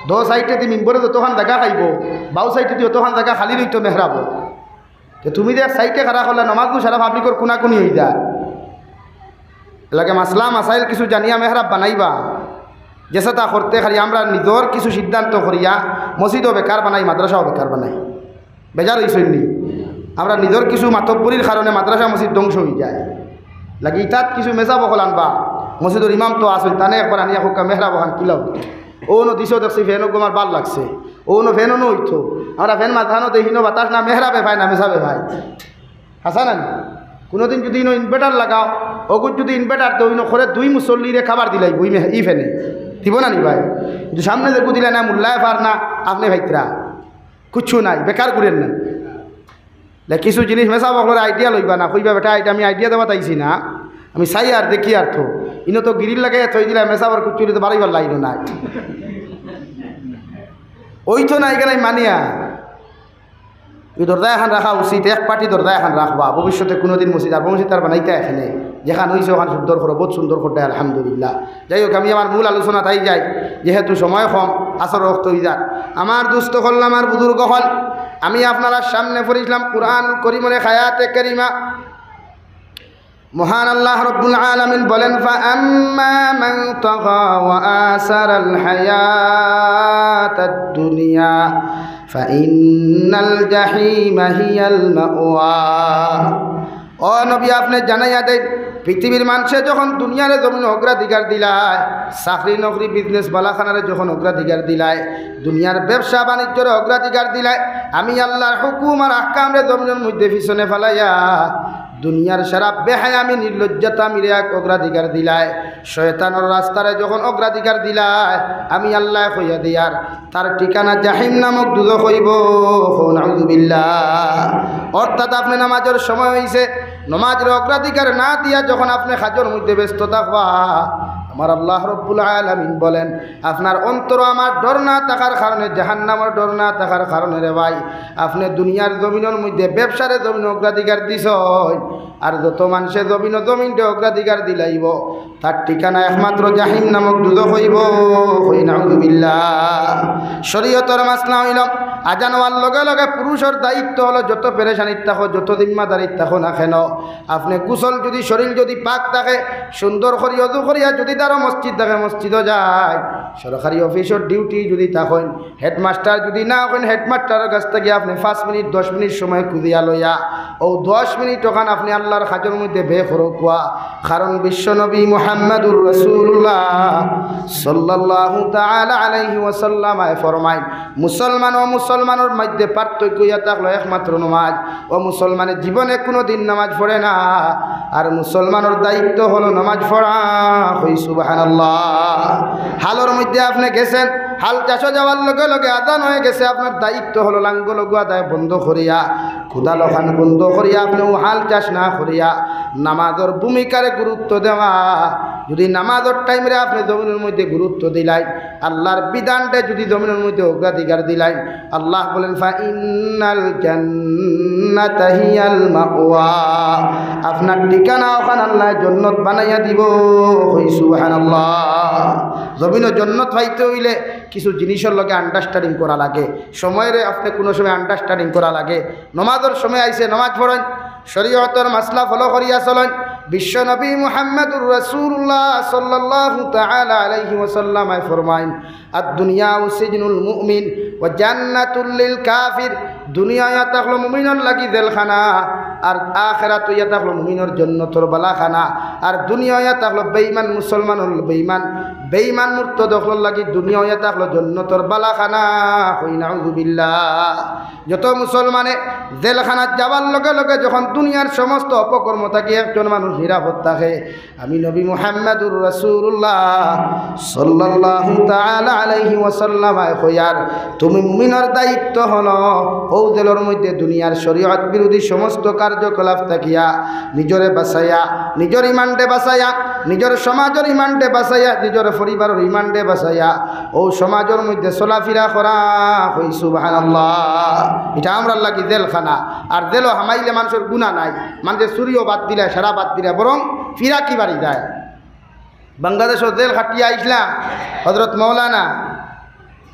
S1: দো সাইডে তুমি মিম্বরে যতক্ষণ দেখা খাইব বাউ সাইডে যতক্ষণ দেখা খালি রইতো মেহরাব তো তুমি যে সাইডে খারাপ হলে নমাজগু সারা পাবলিকর কুনাকুনি হয়ে যায় এলাকে মাসলা মাসাইল কিছু জানিয়া মেহরাব বানাইবা যেসা তা করতে খালি আমরা নিজের কিছু সিদ্ধান্ত করিয়া মসজিদও বেকার বানাই মাদ্রাসাও বেকার বানাই বেজার হইসনি আমরা নিজের কিছু মাতব্বরির কারণে মাদ্রাসা মসজিদ ধ্বংস হয়ে যায় লাগে ইতাত কিছু মেজা বকল আনবা মসজিদের ইমাম তো আসেন তানে একবার আনিয়া হোক মেহরা বহান কিলাও ও নো দিশ দেখছি ফ্যানও আমার ভাল লাগছে ও নো ফ্যানও নো হইতো আমরা ফ্যান মাথানো দেখিনো বাতাস না মেহরাবে ভাই না মেশাবে ভাই হাসা না কোনোদিন যদি ইনো ইনভার্টার লাগাও ওগুর যদি ইনভার্টার তো ইনো করে 2 মুসল্লিরে খাবার দিলাই বই ই ফ্যানে দিব না নি ভাই কিন্তু সামনে দেখু দিলে না মূল্যায় পার না আপনি ভাইতরা কিচ্ছু নাই বেকার করেন না কিছু জিনিস মেশা বকলের আইডিয়া লইবা না কইবা বেটা এটা আমি আইডিয়া দেওয়া তাইছি না আমি চাই আর দেখি আর তো ইনো তো গিরিল লাগে থই দিলে মেশাবার কুচুরি তো বাড়িবার লাইন নাই ওই তো না এখানে মানিয়া এই দরজা এখন রাখা উচিত এক পার্টি দরজা এখন রাখবা ভবিষ্যতে কোনোদিন মসজিদ আর মসজিদ আর বানাইতে এখানে যেখানে হয়েছে ওখানে সুন্দর করো বহুত সুন্দর করতে আলহামদুলিল্লাহ যাই হোক আমি আমার মূল আলোচনা তাই যাই যেহেতু সময় কম আসর রক্ত হয়ে যাক আমার দুস্থ হল আমার বুজুর্গ হল আমি আপনারা সামনে পড়েছিলাম কুরআন করিমের আয়াতে কারিমা মহান আল্লাহ রব্বুল আলামিন বলেন ফাআম্মা মান তাগা ওয়া আসারাল হায়াতাদ দুনিয়া ফাইন্নাল জাহিমা হিয়াল মাওয়া ও নবী আপনি জানাইয়া দেন পৃথিবীর মানুষে যখন দুনিয়ার জমিন অগ্রাধিকার দিলায় চাকরি নকরি বিজনেস বালাখানারে যখন অগ্রাধিকার দিলায় দুনিয়ার ব্যবসা বাণিজ্যের অগ্রাধিকার দিলায় আমি আল্লাহর হুকুম আর আহকামরে জমিনের মধ্যে পিছনে ফেলাইয়া দুনিয়ার সারা বেহায়ামি নির্লজ্জতা মিলে এক অগ্রাধিকার দিলায় শয়তানের রাস্তারে যখন অগ্রাধিকার দিলায় আমি আল্লাহ কইয়া দিয়ার তার ঠিকানা জাহিম নামক দুজখ হইব নাউযুবিল্লাহ অর্থাৎ আপনি নামাজের সময় হইছে নামাজের অগ্রাধিকার না দিয়া যখন আপনি কাজের মধ্যে ব্যস্ত থাকবা আমার আল্লাহ রব্বুল আলামিন বলেন আপনার অন্তর আমার ডর না থাকার কারণে জাহান্নামের ডর না থাকার কারণে রে ভাই আপনি দুনিয়ার জমিনের মধ্যে ব্যবসারে জমিন অগ্রাধিকার দিছ আর যত মানুষের জমিনটা অগ্রাধিকার দিলাইব তার ঠিকানা একমাত্র জাহিম নামক দুজখ হইব নাউযুবিল্লাহ শরীয়তের মাসলা হইল আজান হওয়ার লগে লগে পুরুষের দায়িত্ব হলো যত পেরেশানির থাকো যত জিম্মাদারির থাকো না কেন আপনি কুশল যদি শরীর যদি পাক থাকে সুন্দর করি অজু করিয়া যদি তারও মসজিদ থাকে মসজিদও যায় সরকারি অফিসের ডিউটি যদি থাকেন হেডমাস্টার যদি না হন হেডমাস্টারের কাছ থেকে আপনি 5 মিনিট 10 মিনিট সময় খুঁজিয়া লইয়া ও 10 মিনিট ওখান আপনি আল্লাহর কাজের মধ্যে বেফরকুয়া কারণ বিশ্বনবী মুহাম্মদুর রাসূলুল্লাহ সাল্লাল্লাহু তাআলা আলাইহি ওয়াসাল্লাম ফরমায় মুসলমান ও মুসলমানের মধ্যে পার্থক্য ইয়া থাকলো একমাত্র নামাজ ও মুসলমানের জীবনে কোনো দিন নামাজ পড়ে না আর মুসলমানের দায়িত্ব হলো নামাজ পড়া কই সুবহানাল্লাহ হালর মধ্যে আপনি গেছেন হাল চাষে যাওয়ার লগে লগে আদান হয়ে গেছে আপনার দায়িত্ব হলো লাঙ্গ লগু আদায় বন্ধ করিয়া ক্ষুদা লখান বন্ধ করিয়া আপনি হাল চাষ না করিয়া নামাজের ভূমিকারে গুরুত্ব দেওয়া যদি নামাজের টাইমে আপনি জমিনের মধ্যে গুরুত্ব দিলাই আল্লাহর বিধানটা যদি জমিনের মধ্যে অগ্রাধিকার দিলাই আল্লাহ বলেন ফাইন্নাল জান্নাতা হিয়াল মাওয়া আপনার ঠিকানা ওখানে আল্লাহ জান্নাত বানাইয়া দিব কই সুবহানাল্লাহ জমিনের জান্নাত পাইতে হইলে কিছু জিনিসের লগে আন্ডারস্ট্যান্ডিং করা লাগে সময়ের আপনি কোনো সময় আন্ডারস্ট্যান্ডিং করা লাগে নামাজের সময় আইছে নামাজ পড়েন শরীয়তের মাসলা ফলো করিয়া চলেন বিশ্বনবী মুহাম্মদুর রাসূলুল্লাহ সাল্লাল্লাহু তাআলা আলাইহি ওয়াসাল্লাম ফরমাইন আর দুনিয়া সিজনুল মুমিন ওয়া জান্নাতুল লিল কাফির। দুনিয়া ইয়া থাকলো মুমিনের লাগি জেলখানা, আর আখিরাত ইয়া থাকলো মুমিনের জান্নাতুর বালাখানা। আর দুনিয়া ইয়া থাকলো বেঈমান মুসলমানের বেঈমান মুরতাদ হল লাগি দুনিয়া ইয়া থাকলো জান্নাতুর বালাখানা। কই নাউযুবিল্লাহ। যত মুসলমানে জেলখানাত যাবার লগে লগে যখন দুনিয়ার সমস্ত অপকর্ম থাকি একজন মানুষ নিরাপদ থাকে, আমি নবী মুহাম্মদুর রাসূলুল্লাহ সাল্লাল্লাহু তাআলা আলাইহি ওয়াসাল্লাম কইয়ার তুমি মুমিনের দায়িত্ব হলো ও জেলের মধ্যে দুনিয়ার শরীয়ত বিরোধী সমস্ত কার্যকলাপ থাকিয়া নিজরে বাঁচাইয়া, নিজের ইমানডে বাঁচাইয়া, নিজের সমাজের ইমানডে বাঁচাইয়া, নিজের পরিবারের ইমানডে বাঁচাইয়া ও সমাজের মধ্যে চলাফেরা করা। কই সুবহানাল্লাহ। এটা আমরা লাগি জেলখানা। আর জেলও হামাইলে মানুষের গুনাহ নাই, মানুষের চুরিও বাদ দিলে, সারা বাদ দিলে, বরং ফিরা কি বাড়ি যায়। বাংলাদেশের জেল খাটিয়া আইসলাম হযরত মৌলানা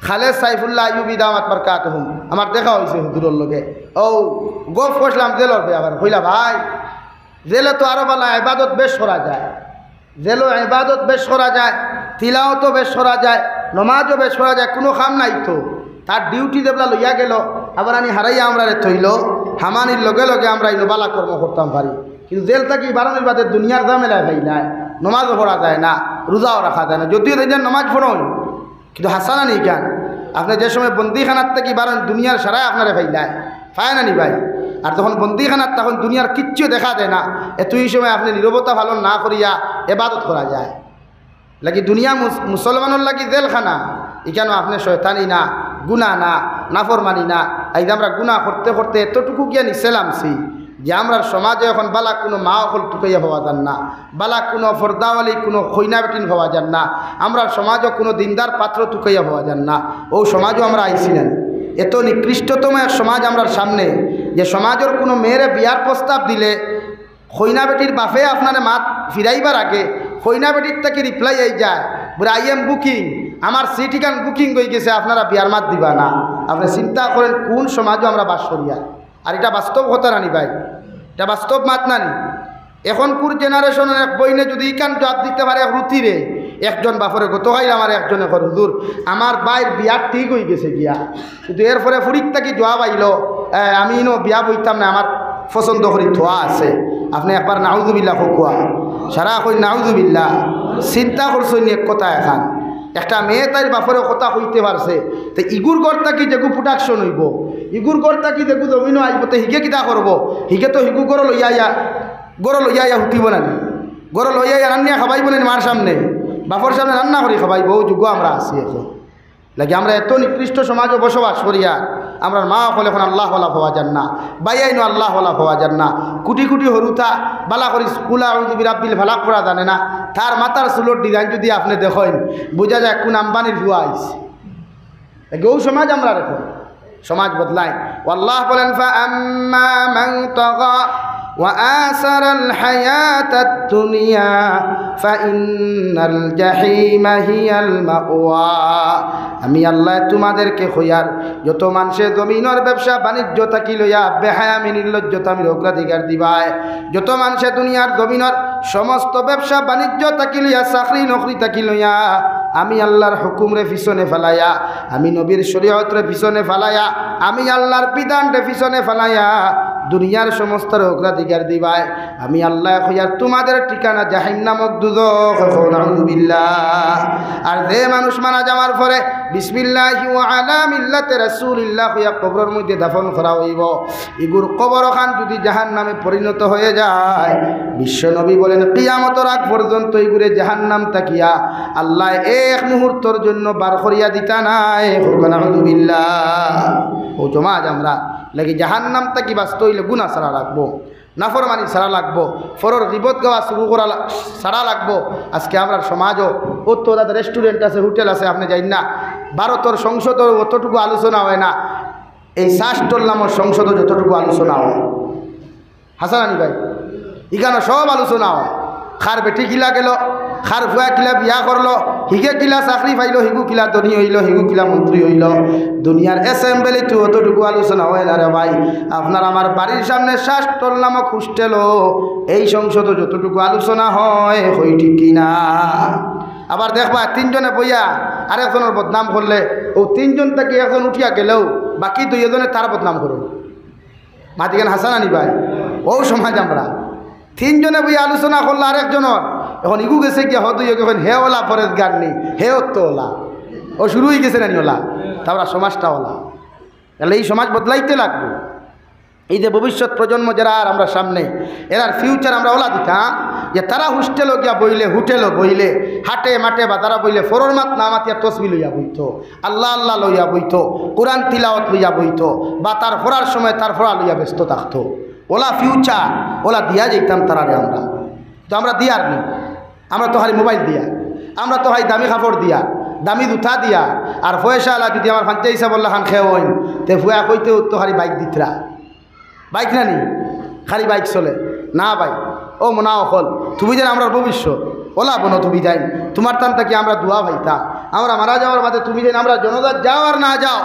S1: খালেদ সাইফুল্লাহ আইয়ুবী দামাত বারকাতুহুম, আমার দেখা হয়েছে হুজুরের লগে। ও গপ করলাম জেলর ব্যাপার, কইলা ভাই জেলে তো আরো বালা ইবাদত বেশ করা যায়, জেলও ইবাদত বেশ করা যায়, তিলাওয়াতও বেশ করা যায়, নমাজও বেশ করা যায়, কোনো কাম নাই তো। তার ডিউটি দেবলা লইয়া গেল, আবার আনি হারাইয়া আমরা থইল, হামানির লগে লগে আমরা এই বালা কর্ম করতাম পারি। কিন্তু জেল থাকি বারানের বাদে দুনিয়ার ঝামেলায় ভাই নাই, নমাজও পড়া যায় না, রোজাও রাখা যায় না। যদিও দেখেন নমাজ পড়ুন, কিন্তু হাসানা নেই কেন। আপনি যে সময় বন্দিখানার থেকে বারান দুনিয়ার সারাই আপনারা ভাইলায় পায় না নি ভাই। আর যখন বন্দিখানার তখন দুনিয়ার কিচ্ছু দেখা দেয় না, এতই সময় আপনি নীরবতা ভালো না করিয়া এবাদত করা যায় লাগি। দুনিয়া মুসলমানের লাগি জেলখানা। এখানে আপনি শয়তানি না, গুনাহ না, নাফরমানি না। এই আমরা গুনাহ করতে করতে এতটুকু গিয়ে নিছেলামছি যে আমরা সমাজে এখন বালা কোনো মা অকল টুকাইয়া পাওয়া যান না, বালা কোনো ফর্দাওয়ালি কোনো খৈনা বেটিন পাওয়া যান না, আমরা সমাজও কোনো দিনদার পাত্র টুকাইয়া পাওয়া যান না। ও সমাজও আমরা আইছিলেন। এত নিকৃষ্টতম এক সমাজ আমরার সামনে, যে সমাজের কোনো মেয়েরে বিয়ার প্রস্তাব দিলে খৈনা বেটির বাপে আপনার মাত ফিরাইবার আগে খৈনা বেটির থেকে রিপ্লাই আই যায়, বলে আই এম বুকিং, আমার সিট ইকান বুকিং হয়ে গেছে, আপনারা বিয়ার মাত দিবা না। আপনি চিন্তা করেন কোন সমাজও আমরা বাস করিয়া। আর এটা বাস্তব কথা নানি ভাই, এটা বাস্তব মাত নানি। এখনকার জেনারেশনের এক বইনে যদি ইকান জবাব দিতে পারে এক রুতিরে, একজন বাপরে গতকাল আমার একজনে কর হুজুর আমার বাইর বিয়ার ঠিক হয়ে গেছে গিয়া, কিন্তু এরপরে ফুরিক থাকি জবাব আইল আমি বিয়া বইতাম না, আমার পছন্দ করি থোয়া আছে। আপনি একবার নাউজুবিল্লাহ কোয়া সারা কই নাউজুবিল্লাহ। চিন্তা করছেন এক কথা, এখন একটা মেয়ে তাই বাপরে কথা হইতে পারছে, তো ইগুর গড়টা কি যেগু প্রোডাকশন হইব, ইগুর গড়টা কি যেগু জমিনও আসব, তো হিগে কিতা করব, হিগে তো হিগু গড় লইয়া হুতিব না, গড় লইয়া রান্না খাবাইব না মার সামনে, বাপর সামনে রান্না করি খাবাইব। ও যুগ আমরা আছি এখন লাগে। আমরা এত নিকৃষ্ট সমাজও বসবাস করিয়া আমরা মা হল এখন আল্লাহ ওয়ালা হওয়া যান না, বাইয়াইনো আল্লাহ ওয়ালা হওয়া যান না। কোটি কোটি হরুতা বালা করি স্কুল বিরাবিল ভালাক করা জানে না, তার মাথার চুলোর ডিজাইন যদি আপনি দেখেন বোঝা যায় কোন আম্বানির ভুয়া আইস। ও সমাজ আমরা রেখো, সমাজ বদলায়। আল্লাহ বলেন ফাআম্মা মান তাগা وآثر الحياة الدنيا فإن الجحيم هي المأوى। আমি আল্লাহ তোমাদেরকে কইয়ার যত মানুষে জমিনের ব্যবসা বাণিজ্য থাকি লইয়া বেহায়ামি নির্লজ্জতামির অগ্রাধিকার দিবায়, যত মানুষে দুনিয়ার জমিনের সমস্ত ব্যবসা বাণিজ্য থাকি লইয়া চাকরি নকরি থাকি লইয়া আমি আল্লাহর হুকুমরে পিছনে ফেলাইয়া, আমি নবীর শরীয়তরে পিছনে ফেলাইয়া, আমি আল্লাহর বিধানরে পিছনে ফেলাইয়া দুনিয়ার সমস্ত অগ্রাধিকার দিবায়, আমি আল্লাহ কইয়ার তোমাদের ঠিকানা জাহিম নামক দুজখ। নাউযুবিল্লাহ। আর যে মানুষ মারা যাওয়ার পরে বিসমিল্লাহি ওয়া আলা মিল্লাতি রাসূলিল্লাহ কইয়া কবরের মধ্যে দাফন করা হইব, ইগুর কবরখান যদি জাহান্নামে পরিণত হয়ে যায়, বিশ্ব নবী বলেন কিয়ামতের আগ পর্যন্ত ইগুরে জাহান্নাম তাকিয়া আল্লাহ এক মুহূর্তের জন্য বার করিয়া দিতা নাই। নাউযুবিল্লাহ। ও জমাজ আমরা লাগি জাহান্নাম তাকি বাঁচতে হইলে গুনাহ ছাড়া রাখবো, নাফরমানি ছাড়া লাগবো, ফরর গিবত গাওয়া শুরু করা ছাড়া লাগবো। আজকে আমরা সমাজও অত রেস্টুরেন্ট আছে, হোটেল আছে, আপনি যাই না, ভারতের সংসদের অতটুকু আলোচনা হয় না, এই শাস্ত্রর নামের সংসদে যতটুকু আলোচনা হয় হাসানানি ভাই, এখানে সব আলোচনা হয়। খার বেটি কিলা গেল, খার ভুয়া কিলা বিয়া করলো, হিগে কিলা চাকরি পাইল, হিগু কিলা ধনী হইল, হিগু কিলা মন্ত্রী হইল। দুনিয়ার অ্যাসেম্বলিতে অতটুকু আলোচনা হয় না রে ভাই। আপনার আমার বাড়ির সামনে শাস্ত্রর নামক হোস্টেল, এই সংসদে যতটুকু আলোচনা হয় ঠিক কিনা। আবার দেখবা তিনজনে বইয়া আরেকজনের বদনাম করলে ও তিনজন থেকে একজন উঠিয়া গেলেও বাকি দুইজনে তার বদনাম করো মাতিকেন হাসান আনি ভাই ও সমাজ আমরা তিনজনে বইয়া আলোচনা করলো আরেকজনের এখন ইগু গেছে কি হয়তো এখন হে ওলা পরের গান নেই হে তো ওলা ও শুরু হয়ে গেছে নানি ওলা তারপর সমাজটা ওলা তাহলে এই সমাজ বদলাইতে লাগবে এই যে ভবিষ্যৎ প্রজন্ম যারা আর আমরা সামনে এরার ফিউচার আমরা ওলা দিতাম যে তারা হোস্টেলও গিয়া বইলে হোটেলও বইলে হাটে মাঠে বা তারা বইলে ফরর মাত না মাতিয়া তসবি লইয়া বইত আল্লাহ আল্লাহ লইয়া বইত কোরআন তিলাওয়াত লইয়া বইত বা তার ফরার সময় তার ফরা লইয়া ব্যস্ত থাকতো ওলা ফিউচার ওলা দিয়া যেতাম তারারে আমরা তো আমরা দিয়ার নেই আমরা তো হারি মোবাইল দিয়া আমরা তো হাই দামি কাপড় দিয়া দামি জুতা দিয়া আর পয়সা আলা যদি আমার ফান্তে হিসাব বললা খান খেয়ে হইন তে ফুয়া কইতেও তো হারি বাইক দিতরা বাইক না নি খালি বাইক চলে না ভাই ও মনা অকল তুমি যেন আমরা ভবিষ্যৎ ওলা বনো তুমি যাই তোমার টান থেকে আমরা দোয়া ভাইতাম আমরা মারা যাওয়ার বাদে তুমি যেন আমরা জনজাত যাও আর না যাও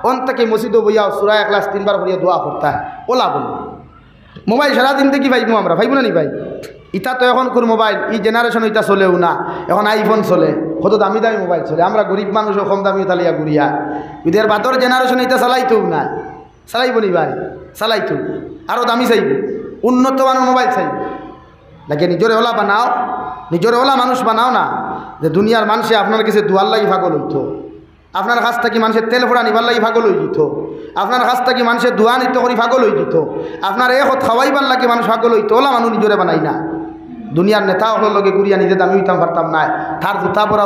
S1: অন থেকে মসজিদও বইয়াও সুরা 1 ক্লাস 3 বার করিয়া দোয়া করতে ওলা বলো মোবাইল সারাদিন থেকে ভাইবো আমরা ভাইবো না নি ভাই ইটা তো এখন কোন মোবাইল এই জেনারেশন ইটা চলেও না এখন আইফোন চলে কত দামি দামি মোবাইল চলে আমরা গরিব মানুষও কম দামি তালিয়া ঘুরিয়া ইদের বাদর জেনারেশন এটা চালাইতেও না চালাইব নি ভাই চালাইতো আরও দামি চাইব উন্নত মানের মোবাইল চাইব লাগে নিজরে ওলা বানাও নিজরে ওলা মানুষ বানাও না যে দুনিয়ার মানুষে আপনার কাছে দুয়ার লাগি ভাগল হইত আপনার কাছ থেকে মানুষের তেল ফোড়া নিবার লাগি ভাগল হয়ে যেত আপনার কাছ থেকে মানুষের দোয়া নিত্য করি ভাগল হয়ে যেত আপনার হত খাওয়াইবার লাগে মানুষ ভাগল হইতো ওলা মানুষ নিজরে বানাই না দুনিয়ার নেতা হলোর লগে গুড়িয়া নিজে দামি হইতাম পারতাম না তার জুতা পরা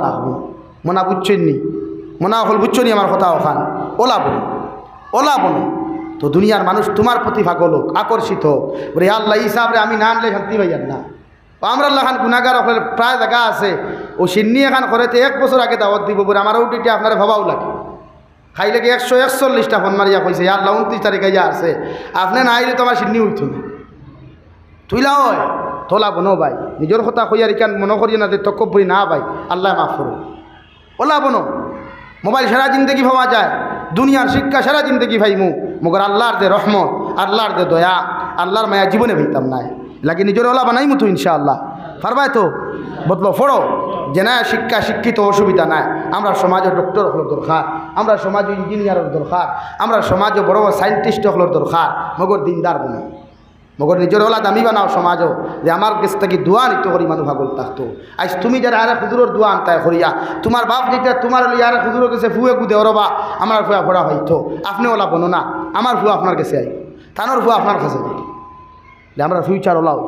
S1: থাকবো মনা বুঝছেন নি মনা হল বুঝছো নি আমার কথা ওখান ওলা বলো তো দুনিয়ার মানুষ তোমার প্রতি ভাগল হোক আকর্ষিত বলে আল্লাহ হিসাবে আমি না আনলে শান্তি পাইয়ার না আমরা লাখান গুণাগার প্রায় জায়গা আছে ও সিন্নি এখান করেতে 1 বছর আগে দাওয়াত দিব বলে আমার উঠিতে আপনার ভাবাও লাগে খাইলে কি 141টা ফোন মারিয়া কইছে আল্লাহ 29 তারিখে যা আছে আপনি না আইলে তোমার সিন্নি হইতো না তুইলা হয় তোলা বনো ভাই নিজের কথা কইয়ার ইকান মনে করিয়ে না যে তকব্বরি না ভাই আল্লাহ মাফ করুন ওলা বনো মোবাইল সারা জিন্দগি ভাবা যায় দুনিয়ার শিক্ষা সারা জিন্দগি ভাইমু মগর আল্লাহর দে রহমত আল্লাহর দে দয়া আল্লাহর মায়া জীবনে ভাইতাম নাই লাগে নিজের ওলা বানাইমু তো ইনশাআল্লাহ পারবাই তো বদলো ফোড়ো যে না শিক্ষা শিক্ষিত অসুবিধা নাই আমরা সমাজে ডক্টর হলোর দরকার আমরা সমাজে ইঞ্জিনিয়ারের দরকার আমরা সমাজে বড় বড় সাইন্টিস্ট হলোর দরকার মগর দিনদার বানাই মগর নিজের ওলা দামি বানাও সমাজও যে আমার কাছ থেকে দোয়া নিতে করি মানুষ ভাগল থাকতো আজ তুমি যারা আরে হুজুরের দোয়া আনতায় করিয়া তোমার বাপ যেটা তোমার আরে হুজুরের কাছে ফুয়ে গুদে ওরবা আমার ফুয়া ফোড়া হইতো আপনি ওলা বনো না আমার ফুয়া আপনার কাছে আই তানোর ফুয়া আপনার কাছে যে আমরা ফিউচার ওলাও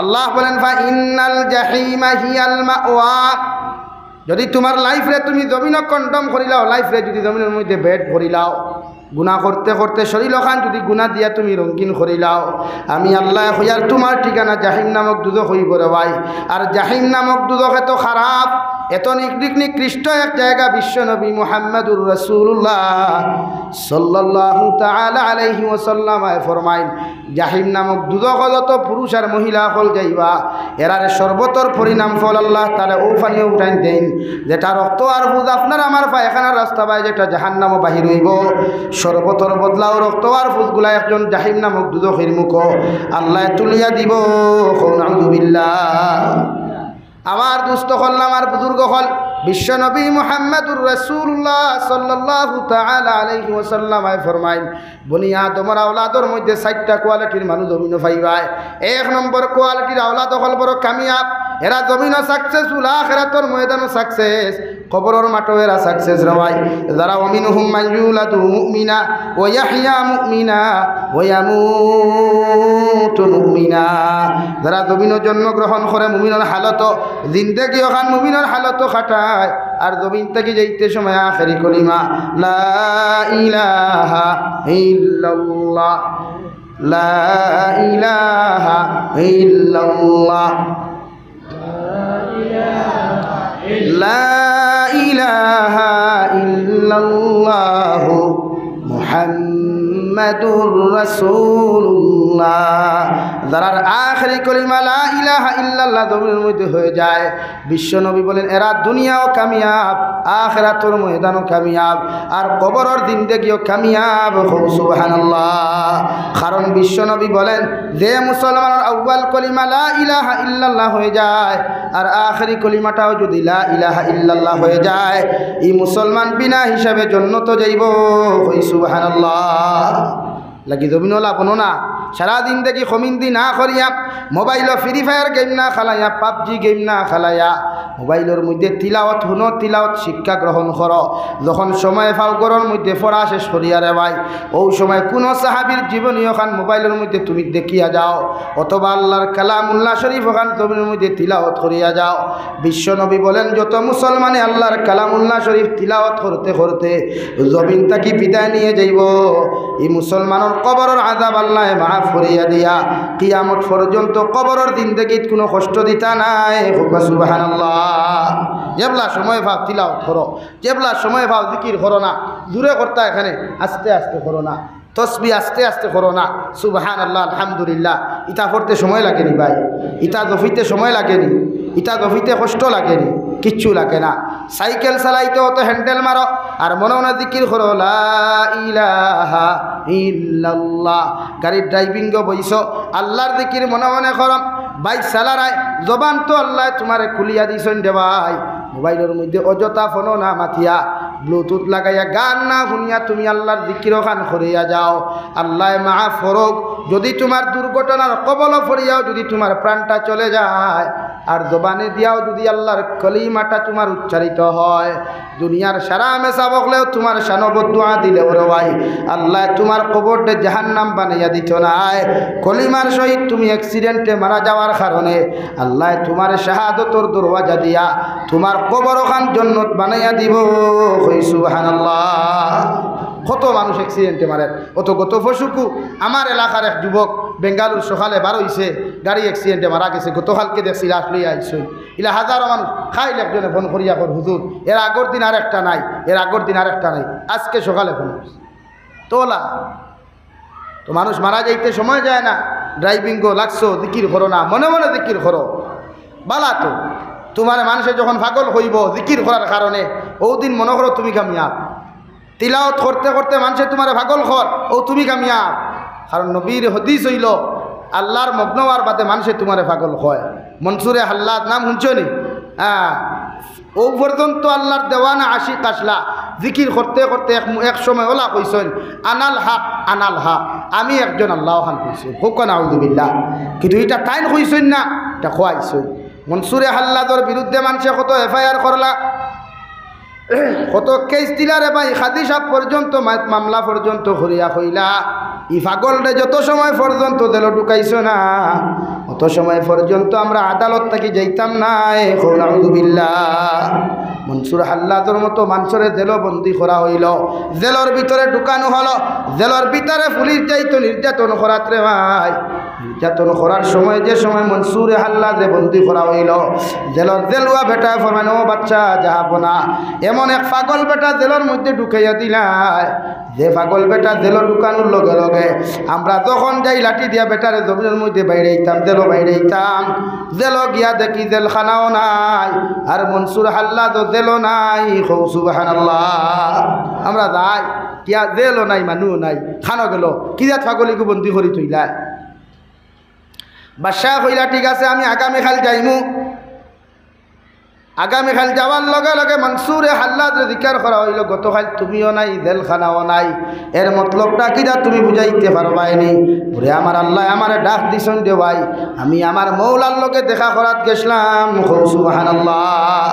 S1: আল্লাহ বলেন ফাইনাল জাহিমা হিয়াল মাওয়া যদি তোমার লাইফরে তুমি জমিনক কন্ডম করিলাও লাইফরে যদি জমিনের মধ্যে বেড করিলাও গুণা করতে করতে শরীর খান যদি গুণা দিয়া তুমি রঙিন করিলাও আমি আল্লাহ হইয়ার তোমার ঠিকানা জাহিম নামক দুদক হইব রে ভাই আর জাহিম নামক দুদক এত খারাপ এত নিকৃষ্ট এক জায়গা বিশ্বনবী মুহাম্মদুর রাসূলুল্লাহ সাল্লাল্লাহু তাআলা আলাইহি ওয়াসাল্লাম ফরমাইন জাহিম নামক দুদক যত পুরুষ আর মহিলা হল যাইবা এরারে সর্বতর পরিণাম ফল আল্লাহ তাআলা ও পানিও উঠাই দেন যেটা রক্ত আর বুঝ আপনার আমার পায়খানার রাস্তা পায় যেটা জাহান্নামও বাহির হইব সর্বতর বদলাও রক্ত আর ফুসগুলা একজন জাহিম নামক দুদকের মুখ আল্লাহ তুলিয়া দিব আউযুবিল্লাহ আমার দুস্থ হল আমার বুজুর্গ হল বিশ্বনবী মুহাম্মদুর রাসূলুল্লাহ সাল্লাল্লাহু তাআলা আলাইহি ওয়াসাল্লাম ফরমাইন বনি আদমের আওলাদর মধ্যে 4টা কোয়ালিটির মানুষ জমিন পাইবায় 1 নম্বর কোয়ালিটির আওলাদ হল বড় কামিয়াব এরা জমিনও সাকসেসফুল আখিরাতের ময়দানও সাকসেস কবরের মাঠও এরা সাকসেস রওয়াই যারা ওমিনহুম মান ইউলাদু মুমিনা ওয়া ইয়াহইয়া মুমিনা ওয়া ইয়ামুতু মুমিনা যারা জমিনও জন্মগ্রহণ করে মুমিনের হালত জিন্দেগি ওখান মুমিনের হালত খাটায় আর জমিন থেকে যাইতে সময় আখেরি কলিমা লা ইলাহা ইল্লাল্লাহ লা ইলাহা ইল্লাল্লাহ লা ইলাহা ইল্লাল্লাহু মুহাম্মাদুর রাসূলুল্লাহ রাসূলুল্লাহ। যারা আখেরি কলিমা লা ইলাহা ইল্লাল্লাহ জমিনের মধ্যে হয়ে যায়, বিশ্বনবী বলেন এরা দুনিয়াও কামিয়াব, আখিরাতের ময়দানও কামিয়াব, আর কবরের জিন্দেগিও কামিয়াব। সুবহানাল্লাহ। কারণ বিশ্বনবী বলেন যে মুসলমানের আউয়াল কলিমা লা ইলাহা ইল্লাল্লাহ হয়ে যায় আর আখেরি কলিমাটাও যদি লা ইলাহা ইল্লাল্লাহ হয়ে যায়, এই মুসলমান বিনা হিসাবে জান্নাতে যাইব। সুবহানাল্লাহ। লাগি জমিনওয়ালা বনো না সারাদিন দেখি খমিন্দি না করিয়া মোবাইল ফ্রি ফায়ার গেম না খেলাইয়া, পাবজি গেম না খেলাইয়া, মোবাইলের মধ্যে তিলাওয়াত হুনো, তিলাওয়াত শিক্ষা গ্রহণ করো। যখন সময় পাও গরর মধ্যে পড়া শেষ করিয়া রে ভাই, ও সময় কোনো সাহাবীর জীবনী ওখান মোবাইলের মধ্যে তুমি দেখিয়া যাও, অথবা আল্লাহর কালামুল্লাহ শরীফ ওখান জমিনের মধ্যে তিলাওয়াত করিয়া যাও। বিশ্বনবী বলেন যত মুসলমানে আল্লাহর কালামুল্লাহ শরীফ তিলাওয়াত করতে করতে জমিন তাকি বিদায় নিয়ে যাইব, এই মুসলমানের কবরের আযাব আল্লাহ মাফ করিয়া দিয়া কিয়ামত পর্যন্ত কবরের জিন্দেগীত কোনো কষ্ট দিতা নাই। সুবহানাল্লাহ। যেবলা সময় ভাব তিলাওয়াত করো, যেবলা সময় ভাব জিকির করো না, দূরে করতা এখানে আস্তে আস্তে করো না, তসবি আস্তে আস্তে করো না। সুবহানাল্লাহ, আলহামদুলিল্লাহ। ইটা পড়তে সময় লাগেনি ভাই, ইটা গফিতে সময় লাগেনি, ইটা গফিতে কষ্ট লাগেনি, কিচ্ছু লাগে না। সাইকেল চালাইতে অত হ্যান্ডেল মারো আর মনে মনে জিকির করো লা ইলাহা ইল্লাল্লাহ। গাড়ির ড্রাইভিংও বইস আল্লাহর জিকির মনে মনে করো। বাইক চালারায় জবান তো আল্লাহ তোমারে খুলিয়া দিছেন দে ভাই। মোবাইলের মধ্যে অযথা ফোনও না মাথিয়া, ব্লুটুথ লাগাইয়া গান না শুনিয়া তুমি আল্লাহর জিকির খান করিয়া যাও। আল্লাহ মাফ করুক। যদি তোমার দুর্ঘটনার কবল পড়িয়াও যদি তোমার প্রাণটা চলে যায় আর জবানে দিয়াও যদি আল্লাহর কলিমাটা তোমার উচ্চারিত হয়, দুনিয়ার সারা মেশা বকলেও তোমার শানবদুয়া দিলে ওরে ভাই আল্লাহ তোমার কবরটা জাহান্নাম বানাইয়া দিত নাই। কলিমার সহিত তুমি অ্যাক্সিডেন্টে মারা যাওয়ার কারণে আল্লাহ তোমার শাহাদতর দরওয়াজা দিয়া তোমার কবরখান জান্নাত বানাইয়া দিব। সুবহানাল্লাহ। কত মানুষ অ্যাক্সিডেন্টে মারে, অত গত ফসুকু আমার এলাকার এক যুবক বেঙ্গালুর সকালে বার হইছে, গাড়ি অ্যাক্সিডেন্টে মারা গেছে। গতকালকে দেখছি লাশ লইয়া আইসই। ইলা হাজারো মানুষ খাইলে একজনে ফোন করিয়া কর হুজুর এর আগর দিন আর একটা নাই, এর আগর দিন আর একটা নাই, আজকে সকালে ফোন করছে তোলা। তো মানুষ মারা যাইতে সময় যায় না, ড্রাইভিংও লাগছো, জিকির করো না, মনে মনে জিকির করো বালা। তো তোমার মানুষে যখন পাগল হইব জিকির করার কারণে, ও দিন মনে করো তুমি কামিয়াব। তিলাওয়াত করতে করতে মানুষে তোমার পাগল কর, ও তুমি কামিয়াব। কারণ নবীর হাদিস হইল আল্লাহর মগ্ন হওয়ার বাদে মানুষে তোমার পাগল হয়। মনসুরে হাল্লাদ নাম শুনছো নি? হ্যাঁ, ও পর্যন্ত আল্লাহর দেওয়ানা আশিক আসলা জিকির করতে করতে এক সময় ওলা কইছেন আনাল হক আনাল হক, আমি একজন আল্লাহ খান কইছেন হোক নাউযুবিল্লাহ। কিন্তু এটা তাইন কইছেন না, এটা খোয়াইছেন। মনসুরে হাল্লাদর বিরুদ্ধে মানুষে কত এফআইআর করলা, কত কেস দিলারে ভাই, খাদিসা পর্যন্ত মামলা পর্যন্ত করিয়া কইলা। ই পাগলরে যত সময় পর্যন্ত দিল ঢুকাইছ না, অত সময় পর্যন্ত আমরা আদালত থেকে যাইতাম না। নাউযুবিল্লাহ। মনসুর হাল্লাদর মতো মানুষের জেল বন্দি করা হইল, জেলর ভিতরে ঢুকানো হলো, জেলর ভিতরে পুলিশ যাইতো নির্যাতন করাতে ভাই। নির্যাতন করার সময় যে সময় মনসুরে হাল্লাদে বন্দি করা হইল, জেলর জেলুয়া বেটা ফরমানো বাচ্চা যাহাব না, এমন এক পাগল বেটা জেলর মধ্যে ঢুকাইয়া দিলায়। যে পাগল বেটা জেল ঢুকানোর লগে লগে আমরা যখন যাই লাঠি দিয়া বেটারে জমিনের মধ্যে বাইরে আইতাম, জেলও বাইরে আইতাম। জেল গিয়া দেখি জেলখানাও নাই আর মনসুর হাল্লাদও জেলও নাই। সুবহানাল্লাহ। আমরা যাই কিয়া জেলও নাই, মানুষও নাই, খানো গেল কিয়া পাগলিকে বন্দি করি থইলায়। বাদশাহ কইলা ঠিক আছে আমি আগামীকাল যাইমু। আগামীকাল যাওয়ার লগে লগে মনসুরে হাল্লাদ জিকার করা হইল গতকাল তুমিও নাই, জেলখানাও নাই। এর মতলবটা কিনা তুমি বুঝাইতে পারবাইনি। ওরে আমার আল্লাহ আমারে ডাক দিছেন দে ভাই, আমি আমার মৌলার লগে দেখা করাত গেছিলাম। সুবহানাল্লাহ।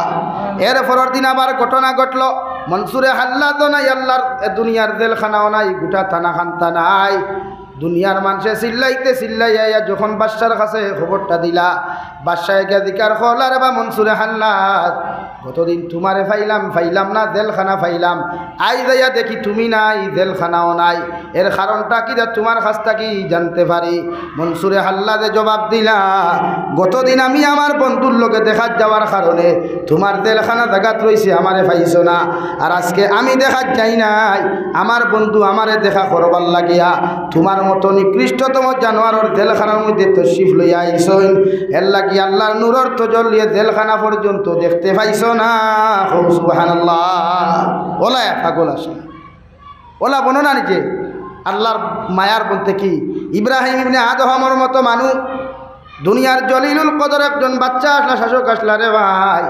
S1: এর পরের দিন আবার ঘটনা ঘটল, মনসুরে হাল্লাদও নাই, আল্লাহর দুনিয়ার জেলখানাও নাই, গোটা থানা খান্তা নাই। দুনিয়ার মানুষে চিল্লাইতে চিল্লাইয়া যখন বাদশার কাছে খবরটা দিলা, বাদশাহ গিয়া জিকার করলার বা মনসুরে হাল্লাদ কতদিন তোমারে ফাইলাম না, জেলখানা ফাইলাম, আই যাইয়া দেখি তুমি নাই, জেলখানাও নাই। এর কারণটা কি তোমার কাছটা কি জানতে পারি? মনসুরে হাল্লাদে জবাব দিলা, গতদিন আমি আমার বন্ধুর লোকে দেখাত যাওয়ার কারণে তোমার জেলখানা জায়গাত রয়েছে, আমারে পাইছো না। আর আজকে আমি দেখাত যাই নাই, আমার বন্ধু আমারে দেখা করবার লাগিয়া তোমার মতো নিকৃষ্টতম জানোয়ারের জেলখানার মধ্যে তশরিফ লইয়া আইসইন। এর লাগি আল্লাহর নূরের তজল লিয়ে জেলখানা পর্যন্ত দেখতে পাইছো না। সুবহানাল্লাহ। ওলা পাগল আসে, ওলা বর্ণনা নিচে আল্লাহর মায়ার বলতে কি ইব্রাহিম ইবনে আদহমের মতো মানুষ, দুনিয়ার জলিলুল কদর একজন বাচ্চা আসলা, শাসক আসলা রে ভাই,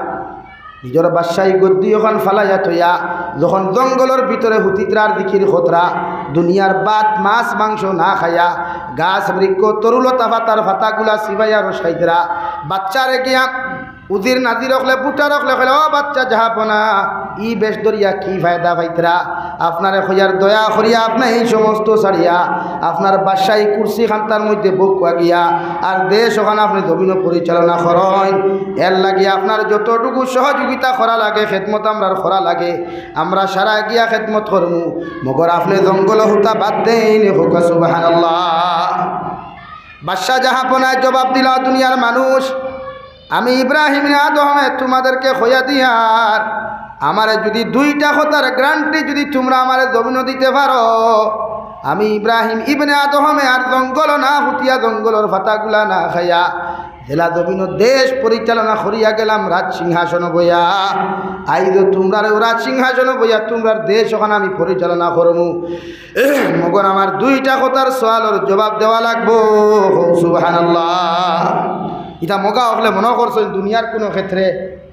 S1: নিজের বাদশাহী গদ্দি ওখান ফালাইয়া থইয়া যখন জঙ্গলের ভিতরে হুতিত্রার দিকির খতরা, দুনিয়ার বাত মাছ মাংস না খাইয়া গাছ বৃক্ষ তরুলতা ফাতার ফাতাগুলা সিবাইয়া রসাইতরা, বাচ্চারে গিয়া উদির নাদি রখলে বুটা রখলে কইলে ও বাচ্চা যাহাপনা ই বেশ দরিয়া কি ফায়দা পাইতরা, আপনারে খইয়ার দয়া করিয়া আপনি এই সমস্ত ছাড়িয়া আপনার বাদশাহী কুরসি খান্তার মধ্যে বকুয়া গিয়া আর দেশ ওখানে আপনি জমিন পরিচালনা করেন। এর লাগিয়া আপনার যতটুকু সহযোগিতা করা লাগে, খেদমত আমরা করা লাগে, আমরা সারা গিয়া খেদমত করমু, মগর আপনি জঙ্গল হুতা বাদ দেন। হোক সুবহানাল্লাহ। বাদশাহ জাহাপনায় জবাব দিল, দুনিয়ার মানুষ, আমি ইব্রাহিম আদমে তোমাদেরকে খোয়া দিয়ার আমারে যদি দুইটা কথার গ্যারান্টি যদি তোমরা আমারে জমিন দিতে পারো, আমি ইব্রাহিম ইবনে আদমে আর জঙ্গল না হুতিয়া জঙ্গলের ফাতাগুলা না খাইয়া জেলা জমিন দেশ পরিচালনা করিয়া গেলাম রাজ সিংহাসন বইয়া, আইজ তোমরা রাজ সিংহাসন বইয়া তোমরার দেশ ওখানে আমি পরিচালনা করমু, মগর আমার দুইটা কথার সওয়ালের জবাব দেওয়া লাগবো। সুবহানাল্লাহ। এটা মগা হলে মনে করছেন দুনিয়ার কোনো ক্ষেত্রে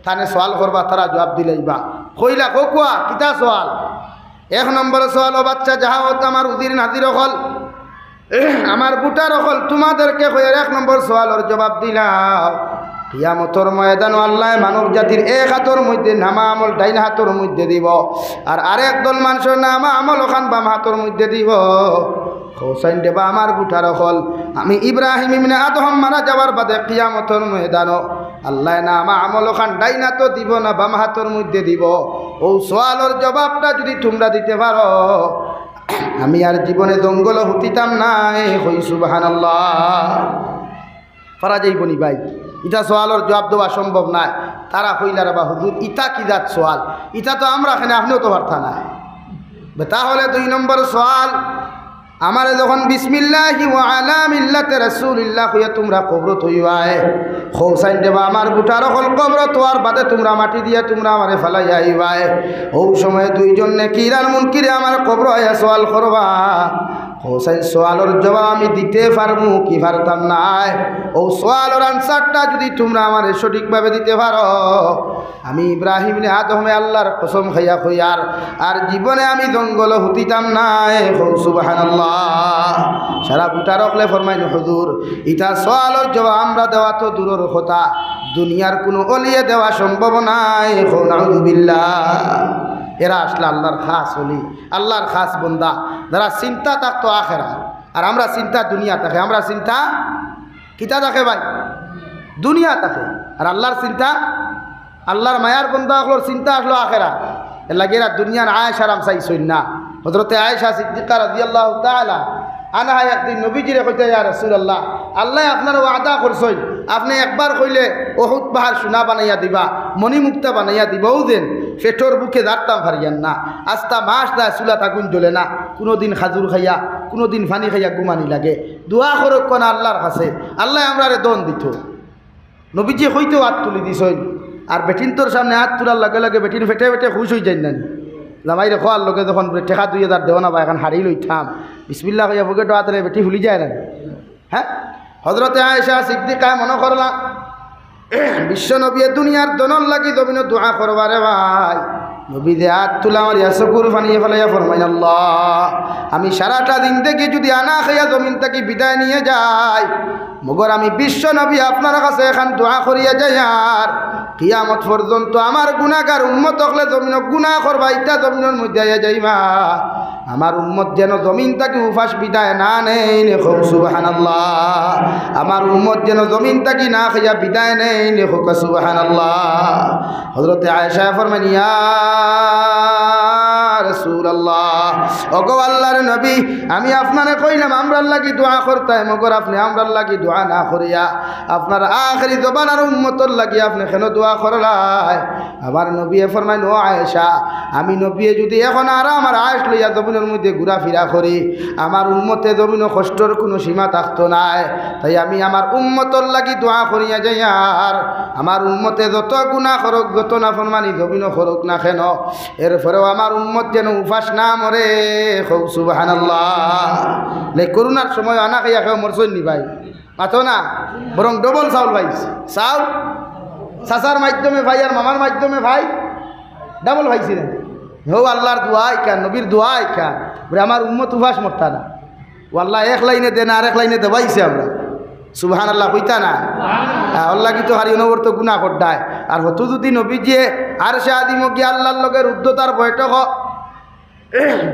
S1: তানে সওয়াল করবা, তারা জবাব দিলেইবা কইলা কোয়া কিতা সওয়াল? এক নম্বর সওয়াল, ও বাচ্চা যাহা হতো আমার উদির নাদির হল, আমার বুটার হল, তোমাদেরকে কইয়ার এক নম্বর সওয়ালের জবাব দিলাম, কিয়ামতের ময়দান আল্লাহ মানব জাতির এক হাতের মধ্যে নামা আমল ডাইন হাতের মধ্যে দিব, আর আরেক দল মানুষের নামা আমল ওখান বাম হাতের মধ্যে দিব। হোসাইন দেবা আমার বুটার হল, আমি ইব্রাহিম ইবনে আদম মারা যাওয়ার বাদে কিয়ামতের ময়দানও আল্লাহ নামা আমল ওখান ডাইন হাতও দিব না বাম হাতের মধ্যে দিব। ও সওয়ালের জবাবটা যদি তোমরা দিতে পারো, আমি আর জীবনে জঙ্গল হুতিতাম নাই। হই সুবহানাল্লাহ। পারা যাইবনি ভাই, ইটা সওয়ালের জবাব দেওয়া সম্ভব নাই। তারা কইলার বা হুজুর ইটা কি জাত সওয়াল, ইটা তো আমরা এখানে আপনিও তো পারতা না। তাহলে দুই নম্বর সওয়াল, আমারে যখন বিসমিল্লাহি ওয়া আলা মিল্লাতি রাসূলিল্লাহ কইয়া তোমরা কবরত হইবায়, হোসাইন দেবা আমার বুটার হল কবরত হওয়ার বাদে তোমরা মাটি দিয়া তোমরা আমারে ফালাইয়া আইবায়, ও সময় দুইজন নেকির আর মুনকিরে আমার কবর আয়া সওয়াল করবা। হোসাইন সওয়ালের জবাব আমি দিতে পারবো কি পারতাম নাই? ও সওয়ালের আনসারটা যদি তোমরা আমারে সঠিকভাবে দিতে পারো, আমি ইব্রাহিম ইবনে আদমে আল্লাহর কসম খাইয়া কইয়ার আর জীবনে আমি জঙ্গল হুতিতাম নাই। সুবহানাল্লাহ। সারা বুটা রকলে ফরমাইন হুজুর ইটা সওয়ালের জবাব আমরা দেওয়া তো দূরের কথা, দুনিয়ার কোনো অলিয়ে দেওয়া সম্ভব নাই। নাউযুবিল্লাহ। এরা আসলে আল্লাহর খাস অলি, আল্লাহর খাস বন্দা, যারা চিন্তা থাকতো আখেরা, আর আমরা চিন্তা দুনিয়া থাকে। আমরা চিন্তা কিতা থাকে ভাই? দুনিয়া থাকে। আর আল্লাহর চিন্তা, আল্লাহর মায়ার বন্দা হলোর চিন্তা আসলো আখেরা। এর লাগে এরা দুনিয়ার আয়েশা রাম চাইছইন না। হযরতে আয়েশা সিদ্দিকা রাদিয়াল্লাহু তাআলা আনহা একদিন নবীজিরে কইতে, ইয়া রাসূলুল্লাহ, আল্লাহ আপনার ওয়াদা করছেন, আপনি একবার কইলে ওহুদ পাহাড় সোনা বানাইয়া দিবা, মণিমুক্তা বানাইয়া দিবাও দেন, পেটর বুকে দাঁড়তাম পারিয়ান না, আস্তা মাস দেয় চুলা থাকুন জ্বলে না, কোনো দিন খাজুর খাইয়া কোনো দিন পানি খাইয়া ঘুমানি লাগে, দোয়া করক কোন আল্লাহর কাছে, আল্লাহ আমরারে দন দিত। নবীজি হইতেও হাত তুলি দিছইন, আর বেটিন তোর সামনে হাত তোলার লগে লগে বেটিন ফেটে ফেটে খুশ হয়ে যাই না। জামাইরে খোয়ার লোকে যখন টেকা 2000 দেওয়া না বা এখন হারিয়ে লইতাম, বিসমিল্লাহ কইয়া বুকে হাতে বেটি ভুলি যায় না। হ্যাঁ, হযরতে আয়েশা সিদ্দিকায় মনে করলাম বিশ্ব নবী দুনিয়ার দনর লাগি জমিন দোয়া করবারে ভাই, নবী দে হাত তুলা আমার ইয়াসকুর ফানিয়ে ফেলাইয়া ফরমাইন, আল্লাহ আমি সারাটা দিন থেকে যদি আনা খাইয়া জমিন থেকে বিদায় নিয়ে যাই, মগর আমি বিশ্ব নবী আপনার কাছে এখন দোয়া করিয়া যাই আর কিয়ামত পর্যন্ত আমার গুনাহগার উম্মত হলে জমিন গুনাহ করবা ইটা জমিনের মধ্যে আইয়া যাইবা আমার উম্মত যেন জমিন থেকে উপাস বিদায় না নেই লেখো সুবহানাল্লাহ আমার উম্মত যেন জমিন থেকে না খাইয়া বিদায় নেই লেখো সুবহানাল্লাহ হযরতে আয়েশা ফরমান ইয়া রাসূলুল্লাহ ওগো আল্লাহর নবী আমি আপনারে কইলাম আমরার লাগি দোয়া করতে মগর আপনি আমরার লাগি দোয়া না করিয়া আপনার আখেরি জবানের উম্মতর লাগি আপনি কেন দোয়া করলাই আমার নবী ফরমাইন ও আয়েশা আমি নবী যদি এখন আর আমার আয়েশ লইয়া জমিনের মধ্যে ঘোরাফেরা করি আমার উম্মতে জমিন কষ্টর কোনো সীমা থাকতো নাই তাই আমি আমার উম্মতর লাগি দোয়া করিয়া যাই আর আমার উম্মতে যত গুনাহ করুক যত নাফরমানি জমিন করুক না কেন এরপরেও আমার উম্মত যেন উপাস না মরে খুব সুবহানাল্লাহ লে করোনার সময় আনা খাইয়া খেয়ে মরছই নি ভাই মাথো না বরং ডবল চাউল ভাই চাউল চাচার মাধ্যমে ভাই আর মামার মাধ্যমে ভাই ডাবল ভাইছিলেন হো আল্লাহর দোয়াই কেন নবীর দোয়াই কেন বলে আমার উম্মত উপাস মরতা না ও আল্লাহ এক লাইনে দেন আর এক লাইনে দেবাইছে আমরা সুবহানাল্লাহ কইতা না আল্লাহ কি তো হারি অনবর্ত গুনাহ করতায় আর হতো যদি নবী যে আর সে আদিমকি আল্লাহর লগের উদ্ধতার বৈঠক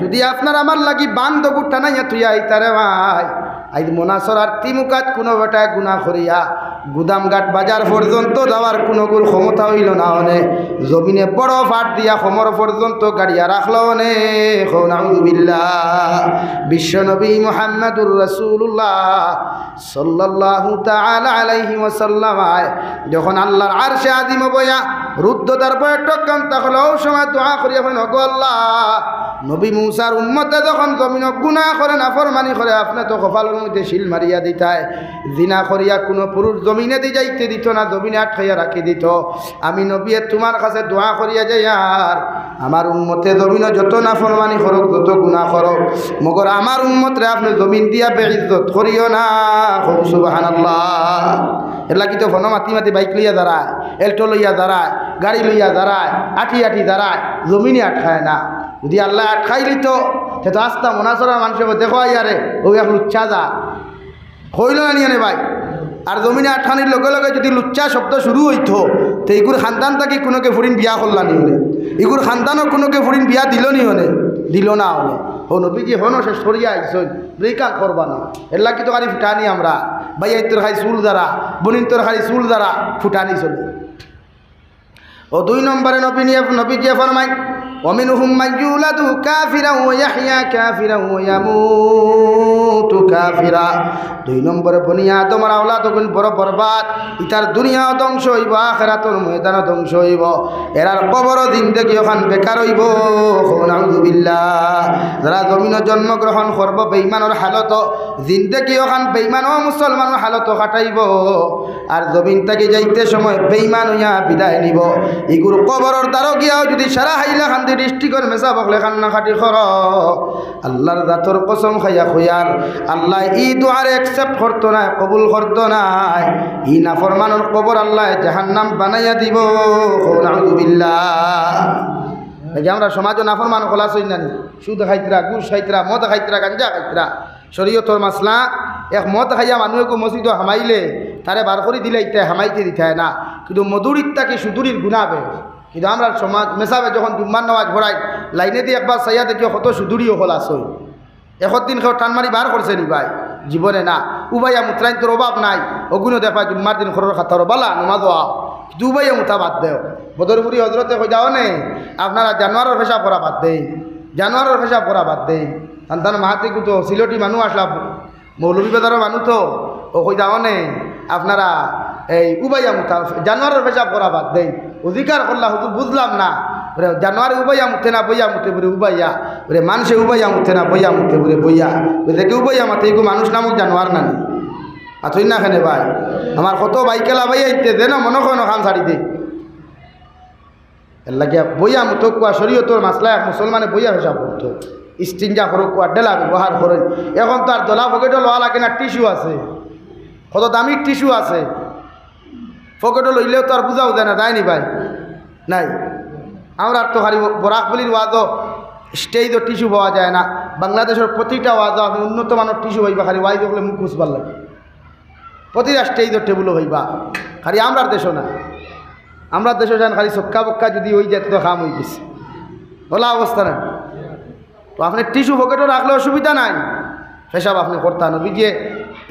S1: যদি আপনার আমার লাগি বান্ধ গুঠা নাই তুই আইতারে ভাই আইদ মোনাসরার তিমুকাত কোনো বেটায় গুনাহ করিয়া গুদামঘাট বাজার পর্যন্ত যাওয়ার কোনো গুর ক্ষমতা হইল না অনে জমিনে বড় ফাট দিয়া সমর পর্যন্ত গাড়িয়া রাখলো অনে নাউযুবিল্লাহ বিশ্বনবী মুহাম্মদুর রাসূলুল্লাহ সাল্লাল্লাহু তাআলা আলাইহি ওয়াসাল্লাম যখন আল্লাহর আরশে আযিম বয়া রুদ্ধতার বৈঠক কান তাহলে ওই সময় দোয়া করিয়া বলেন ওগো আল্লাহ নবী মুসার উম্মতে যখন জমিন গুনাহ করে নাফরমানি করে আপনি তো কপালের মধ্যে শিল মারিয়া দিতায় জিনা করিয়া কোনো পুরুষ জমিনে দি যাইতে দিত না জমিনে আটকাইয়া রাখি দিত আমি নবী তোমার কাছে দোয়া করিয়া যাই আর আমার উম্মতে জমিন যত নাফরমানি করুক যত গুনাহ করুক মগর আমার উম্মতরে আপনি জমিন দিয়া বেইজ্জত করিও না খুব সুবহানাল্লাহ এলা কি তো ফোন মাতি মাতি বাইক লইয়া দাঁড়ায় এল্টো লইয়া দাঁড়ায় গাড়ি লইয়া দাঁড়ায় আঠি আঠি দাঁড়ায় জমিনে আটকায় না যদি আল্লাহ আটকাই লিত সে তো আস্তা মোনাসরা মানুষের দেখো ইয়ারে ও এক লুচ্চা যা হইল না নিয়ে ভাই আর জমিনে আটখানির লগে লগে যদি লুচ্চা শব্দ শুরু হইত তো এগুর খানদান থাকি কোনোকে ফুরিন বিয়া করলা নি হলে এগুর খানদানও কোনোকে ফুরিন বিয়া দিল নি হলে দিল না হলে ও নবীজি হনো সে সরিয়া আইসন ব্রেকার করবা না এল্লা কি তো খালি ফুটানি আমরা ভাইয়া তোর খালি চুল দ্বারা বনিন তোর খালি চুল দ্বারা ফুটানি চলে ও 2 নম্বরে নবীজি ফরমাই ومنهم من يولد كافرا ويحيى كافرا ويموت كافرا 2 নম্বরে বনি আদমের আওলাদ কোন বড় বরবাদ ইতার দুনিয়া ধ্বংস হইব আখিরাতের ময়দান ধ্বংস হইব এরার কবর জিন্দেগি ওখান বেকার হইব নাউযুবিল্লাহ যারা জমিনে জন্মগ্রহণ করব বেঈমানের হালত জিন্দেগি ওখান বেঈমান ও মুসলমানের হালত কাটাইব আর জমিন থেকে যাইতে সময় বেঈমান হইয়া বিদায় নিব ইগুর কবরের দ্বারও গিয়াও যদি সারা হাইলা দৃষ্টিকর মেসা বকলে খান্না খাটি কর আল্লাহর জাতর কসম খাইয়া খুয়ার আল্লাহ ই দুয়ার একসেপ্ট করতো না কবুল করতো না ই নাফরমানের কবর আল্লাহ জাহান্নাম বানাইয়া দিব নাউযুবিল্লাহ আমরা সমাজও নাফরমান খোলাস হই না সুদ খাইতরা ঘুষ খাইতরা মদ খাইতরা গাঞ্জা খাইতরা শরীয়তর মাসলা এক মদ খাইয়া মানুষকে মসজিদ হামাইলে তারে বার করে দিলে ইত্যা হামাইতে দিতে না কিন্তু মধুর ইত্যাকে সুদূরির গুণাবে কিন্তু আমরা সমাজ মেসাবে যখন জুম্মার নামাজ ভরাই লাইনে দিয়ে একবার চাইয়া দেখি কত সুদূরীয় খোলাস হই দিন কেউ টান মারি বার করছে নি ভাই জীবনে না উবাইয়া মুত্রাইন তোর অভাব নাই অগুণও দেখা জুম্মার দিন খরর খাতার বালা নমাজ কিন্তু উবাইয়া মুতা বাদ দেও বদরপুরি হজরতে কই যাও নে আপনারা জানোয়ারের পেশাব করা বাদ দেই জানোয়ারের পেশাব করা বাদ দেই সন্তান মাহাতে তো সিলটি মানুষ আসলা মৌলভী বাজারের মানুষ তো ও কই যাও নে আপনারা এই উবাইয়া মুতা জানোয়ারের পেশাব করা বাদ দেই অধিকার করলা হুজুর বুঝলাম না জানোয়ারে উবাইয়া মুতে না বইয়া মুতে বলে উবাইয়া বলে মানুষে উবাইয়া মুতে না বইয়া মুতে বলে বইয়া দেখে উবাইয়া মাতে এগু মানুষ নামক জানোয়ার নানি আতই না খানে ভাই আমার কত বাইকেলা ভাইয়া ইতে দে না মনে হয় খান ছাড়ি দে এর লাগিয়া বইয়া মুতো কুয়া শরীয়তর মাসলা এক মুসলমানে বইয়া হিসাব করতো ইস্তিনজা করো কুয়া ডেলা ব্যবহার করেন এখন তো আর দোলা পকেটও লওয়া লাগে না টিস্যু আছে কত দামি টিস্যু আছে পকেটও লইলেও তো আর বুঝাও দেয় না তাইনি ভাই নাই আমরা তো খালি বরাকবলির ওয়াজও স্টেজও টিস্যু পাওয়া যায় না বাংলাদেশের প্রতিটা ওয়াজও উন্নত মানের টিস্যু হইবা খালি ওয়াইজ হলে মুখ খুঁজবার লাগে প্রতি রাষ্ট্রে এই টেবুলও হইবা খালি আমরার দেশও না আমরা দেশও যান খালি চক্কা বক্কা যদি ওই যেত তো খাম হয়ে গেছে বলা অবস্থা না তো আপনি টিস্যু পকেটও রাখলে অসুবিধা নাই পেশাব আপনি করতা নবী যে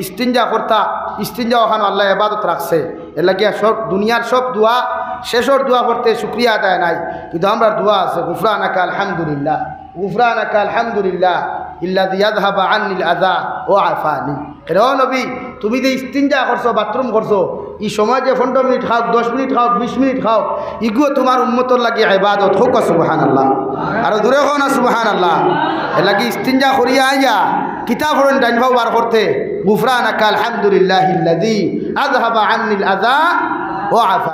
S1: ইস্তিনজা করতা ইস্তিনজা ওখানে আল্লাহ ইবাদত রাখছে এর লাগিয়া সব দুনিয়ার সব দোয়া শেষর দোয়া করতে শুক্রিয়া আদায় নাই কিন্তু আমরা দোয়া আছে গুফরানাকা আলহামদুলিল্লাহ গুফরানাকা আলহামদুলিল্লাহ ইল্লাযী ইয়াযহাবু আন্নিল আযা ওয়া আফানি রে নবী তুমি যে ইস্তিনজা করছো বাথরুম করছো এই সময় যে 15 মিনিট খাও 10 মিনিট খাও 20 মিনিট খাও ইগুলো তোমার উম্মতর লাগি ইবাদত হোক সুবহানাল্লাহ আর দূরে হও না সুবহানাল্লাহ এর লাগি ইস্তিনজা করিয়া আইয়া কিতাব পড়েন ডাইনভাও বার করতে গুফরানাকা আলহামদুলিল্লাহিল্লাযী আযহাবা আন্নিল আযা ওয়া আফা